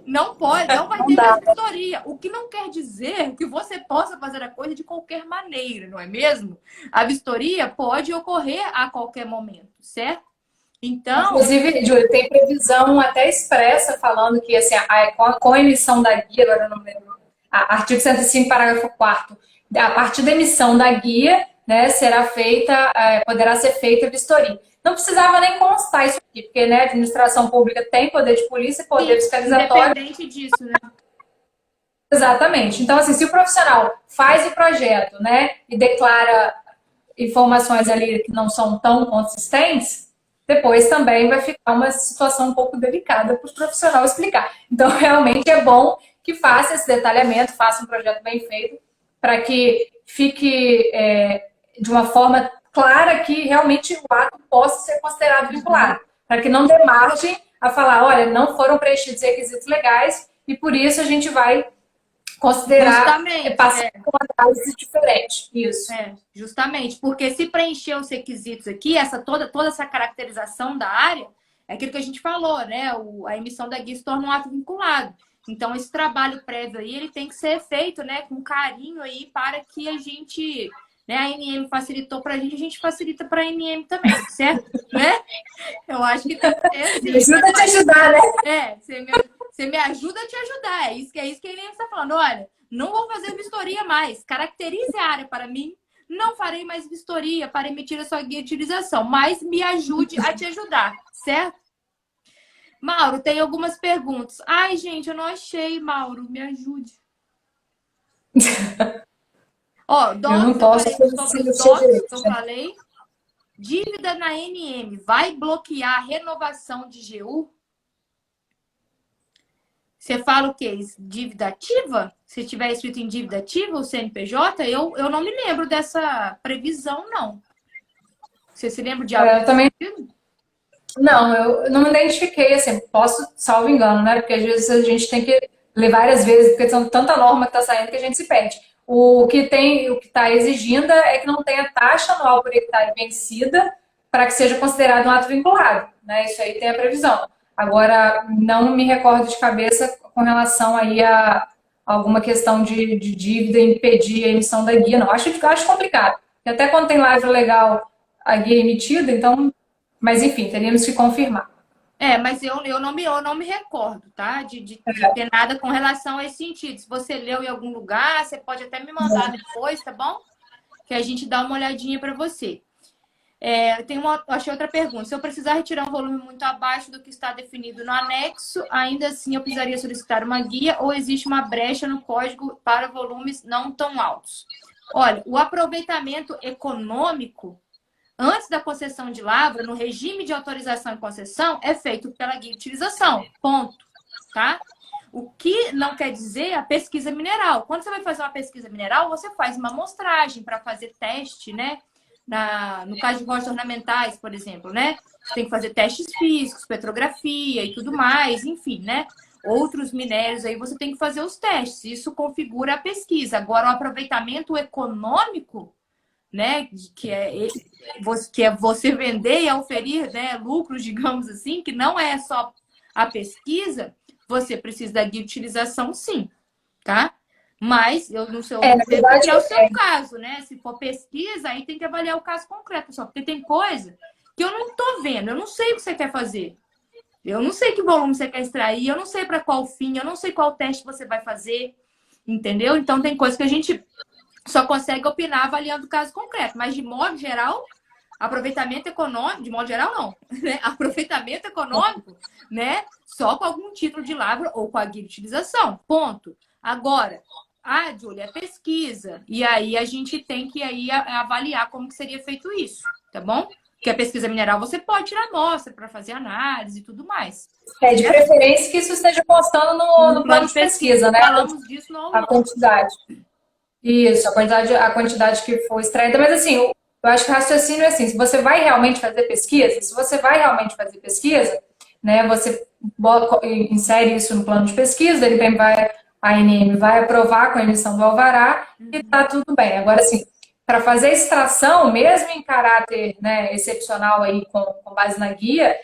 S1: Não pode, não vai ter mais vistoria. O que não quer dizer que você possa fazer a coisa de qualquer maneira, não é mesmo? A vistoria pode ocorrer a qualquer momento, certo? Então...
S2: Inclusive, Júlia, tem previsão até expressa falando que assim, com a emissão da guia, agora eu não lembro, artigo 105, parágrafo 4º, a partir da emissão da guia, né, poderá ser feita a vistoria. não precisava nem constar isso aqui, porque, né, a administração pública tem poder de polícia, poder fiscalizatório.
S1: Independente disso, né?
S2: Exatamente. Então, assim, se o profissional faz o projeto, né, e declara informações ali que não são tão consistentes, depois também vai ficar uma situação um pouco delicada para o profissional explicar. Então, realmente é bom que faça esse detalhamento, faça um projeto bem feito, para que fique de uma forma clara que realmente o ato possa ser considerado vinculado, para que não dê margem a falar, olha, não foram preenchidos requisitos legais e por isso a gente vai considerar passar por uma análise diferente. Isso.
S1: Justamente, porque se preencher os requisitos aqui, toda essa caracterização da área, é aquilo que a gente falou, né? A emissão da guia se torna um ato vinculado. Então, esse trabalho prévio aí, ele tem que ser feito, né, com carinho aí, para que a gente, né, a NM facilitou para a gente facilita para a NM também, certo? Né? Eu acho que tem que ser assim.
S2: Me ajuda a te ajudar, né?
S1: Você me ajuda a te ajudar. É isso que a NM está falando. Olha, não vou fazer vistoria mais. Caracterize a área para mim. Não farei mais vistoria para emitir a sua guia de utilização, mas me ajude a te ajudar, certo? Mauro, tem algumas perguntas. Ai, gente, eu não achei, Mauro. Me ajude. Ó,
S2: docs,
S1: sobre os docs que eu falei. Dívida na NM vai bloquear a renovação de GU? Você fala o quê? Dívida ativa? Se tiver escrito em dívida ativa, o CNPJ, eu não me lembro dessa previsão, não. Você se lembra de algo?
S2: Eu também... Não, eu não me identifiquei, assim, posso, salvo engano, né? Porque às vezes a gente tem que ler várias vezes, porque são tanta norma que está saindo que a gente se perde. O que está exigindo é que não tenha taxa anual por hectare vencida para que seja considerado um ato vinculado, né? Isso aí tem a previsão. Agora, não me recordo de cabeça com relação aí a alguma questão de dívida impedir a emissão da guia, não. Acho complicado. E até quando tem livro legal a guia emitida, então... Mas, enfim, teríamos que confirmar.
S1: Mas eu não me recordo, tá? De ter nada com relação a esse sentido. Se você leu em algum lugar, você pode até me mandar depois, tá bom? Que a gente dá uma olhadinha para você. Achei outra pergunta. Se eu precisar retirar um volume muito abaixo do que está definido no anexo, ainda assim eu precisaria solicitar uma guia ou existe uma brecha no código para volumes não tão altos? Olha, o aproveitamento econômico antes da concessão de lavra, no regime de autorização e concessão, é feito pela guia de utilização. Ponto. Tá? O que não quer dizer a pesquisa mineral. Quando você vai fazer uma pesquisa mineral, você faz uma amostragem para fazer teste, né? No caso de rochas ornamentais, por exemplo, né? Você tem que fazer testes físicos, petrografia e tudo mais, enfim, né? Outros minérios aí você tem que fazer os testes. Isso configura a pesquisa. Agora, o aproveitamento econômico, né, que é você vender e oferir, né, lucros, digamos assim, que não é só a pesquisa, você precisa da guia de utilização, sim, tá? Mas eu não sei porque é o seu caso, né? Se for pesquisa, aí tem que avaliar o caso concreto só, porque tem coisa que eu não tô vendo, eu não sei o que você quer fazer. Eu não sei que volume você quer extrair, eu não sei para qual fim, eu não sei qual teste você vai fazer, entendeu? Então tem coisa que a gente só consegue opinar avaliando o caso concreto. Mas, de modo geral, aproveitamento econômico... De modo geral, não. Né? Aproveitamento econômico, né? Só com algum título de lavra ou com a guia de utilização. Ponto. Agora, Júlia, é pesquisa. E aí, a gente tem que aí avaliar como que seria feito isso. Tá bom? Porque a pesquisa mineral, você pode tirar amostra para fazer análise e tudo mais.
S2: De preferência que isso esteja constando no plano de pesquisa, né?
S1: Falamos disso no
S2: a quantidade. Isso, a quantidade que for extraída. Mas, assim, eu acho que o raciocínio é assim, se você vai realmente fazer pesquisa, né, você insere isso no plano de pesquisa, a ANM vai aprovar com a emissão do alvará e tá tudo bem. Agora, assim, para fazer extração, mesmo em caráter, né, excepcional aí com base na guia,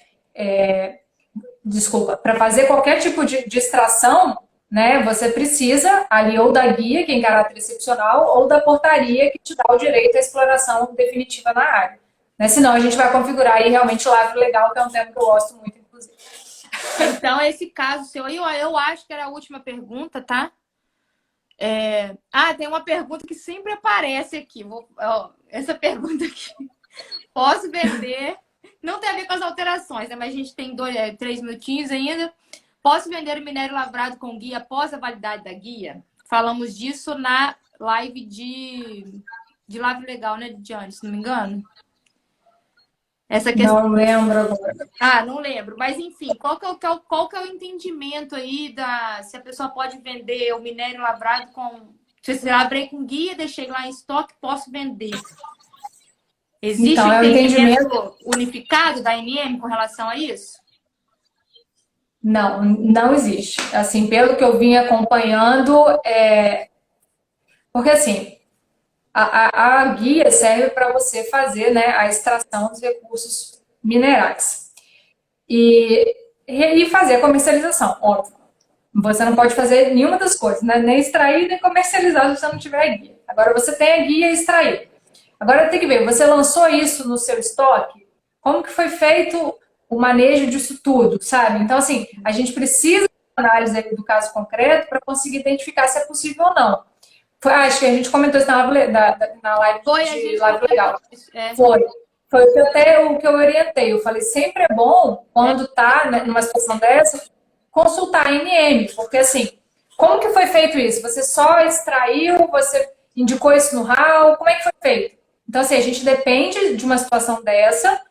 S2: para fazer qualquer tipo de extração, né, você precisa ali ou da guia, que é em caráter excepcional, ou da portaria que te dá o direito à exploração definitiva na área. Né? Senão a gente vai configurar aí realmente o lavro legal, que é um tema que eu gosto muito, inclusive.
S1: Então, esse caso seu aí, eu acho que era a última pergunta, tá? Tem uma pergunta que sempre aparece aqui. Essa pergunta aqui. Posso vender Não tem a ver com as alterações, né? Mas a gente tem 3 minutinhos ainda. Posso vender o minério lavrado com guia após a validade da guia? Falamos disso na live de Lavra Legal, né, Diane? Se não me engano. Essa questão.
S2: Não lembro agora.
S1: Ah, não lembro. Mas, enfim, qual que é o entendimento aí se a pessoa pode vender o minério lavrado com... Se eu lavrei com guia, deixei lá em estoque, posso vender. Existe
S2: Então,
S1: um
S2: é o
S1: entendimento
S2: entendimento.
S1: unificado da ANM com relação a isso?
S2: Não, não existe. Assim, pelo que eu vim acompanhando, porque assim, a guia serve para você fazer, né, a extração dos recursos minerais e fazer a comercialização, óbvio. Você não pode fazer nenhuma das coisas, né? Nem extrair, nem comercializar se você não tiver a guia. Agora você tem a guia e extrair. Agora tem que ver, você lançou isso no seu estoque? Como que foi feito o manejo disso tudo, sabe? Então, assim, a gente precisa de análise aí do caso concreto para conseguir identificar se é possível ou não. Acho que a gente comentou isso na live
S1: Foi, a
S2: de
S1: gente
S2: Live Legal.
S1: isso. É.
S2: Foi. Foi até o que eu orientei. Eu falei, sempre é bom, quando tá, né, numa situação dessa, consultar a ANM, porque assim, como que foi feito isso? Você só extraiu, você indicou isso no RAW, como é que foi feito? Então, assim, a gente depende de uma situação dessa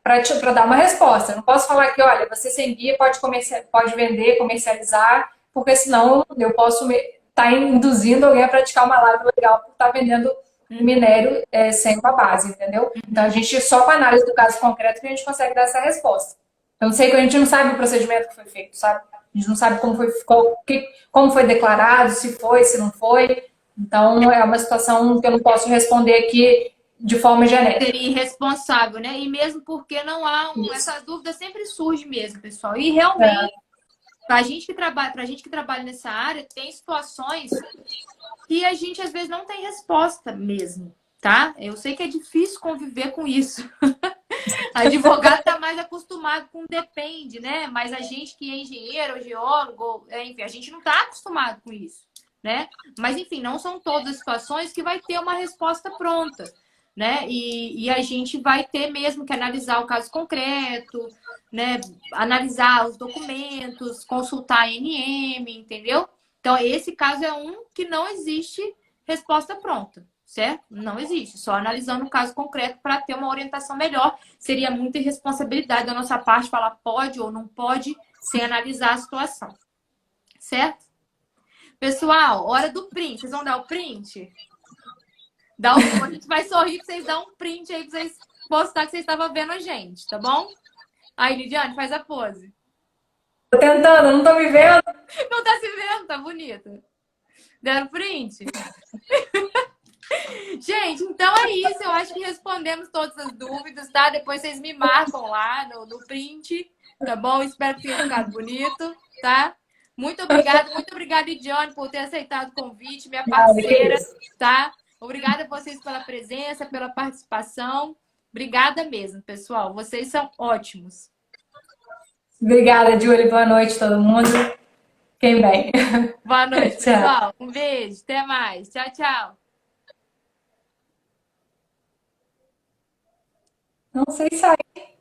S2: para dar uma resposta. Eu não posso falar que, olha, você sem guia pode vender, comercializar, porque senão eu posso estar induzindo alguém a praticar uma live legal por estar vendendo minério sem uma base, entendeu? Então, a gente, só com a análise do caso concreto, que a gente consegue dar essa resposta. Eu não sei que a gente não sabe o procedimento que foi feito, sabe? A gente não sabe como foi declarado, se foi, se não foi. Então, é uma situação que eu não posso responder aqui de forma genérica.
S1: Seria irresponsável, né? E mesmo porque não há essa dúvida sempre surge mesmo, pessoal. E realmente, pra gente que trabalha nessa área, tem situações que a gente às vezes não tem resposta mesmo, tá? Eu sei que é difícil conviver com isso. Advogado está mais acostumado com depende, né? Mas a gente que é engenheiro, geólogo, enfim, a gente não está acostumado com isso, né? Mas, enfim, não são todas as situações que vai ter uma resposta pronta, né? E a gente vai ter mesmo que analisar o caso concreto, né? Analisar os documentos, consultar a ANM, entendeu? Então, esse caso é um que não existe resposta pronta. Certo? Não existe. Só analisando o caso concreto para ter uma orientação melhor. Seria muita irresponsabilidade da nossa parte falar pode ou não pode sem analisar a situação. Certo? Pessoal, hora do print. Vocês vão dar o print? A gente vai sorrir para vocês dar um print aí para vocês postar que vocês estavam vendo a gente, tá bom? Aí, Lidiane, faz a pose.
S2: Tô tentando, não tô me vendo.
S1: Não tá se vendo, tá bonita. Deram print? Gente, então é isso. Eu acho que respondemos todas as dúvidas, tá? Depois vocês me marcam lá no print, tá bom? Espero que tenha ficado bonito, tá? Muito obrigada, Ediane, por ter aceitado o convite, minha parceira, tá? Obrigada a vocês pela presença, pela participação. Obrigada mesmo, pessoal. Vocês são ótimos.
S2: Obrigada, Júlia. Boa noite, todo mundo. Fiquem bem.
S1: Boa noite,
S2: Tchau.
S1: pessoal. Um beijo. Até mais. Tchau, tchau.
S2: Não sei sair.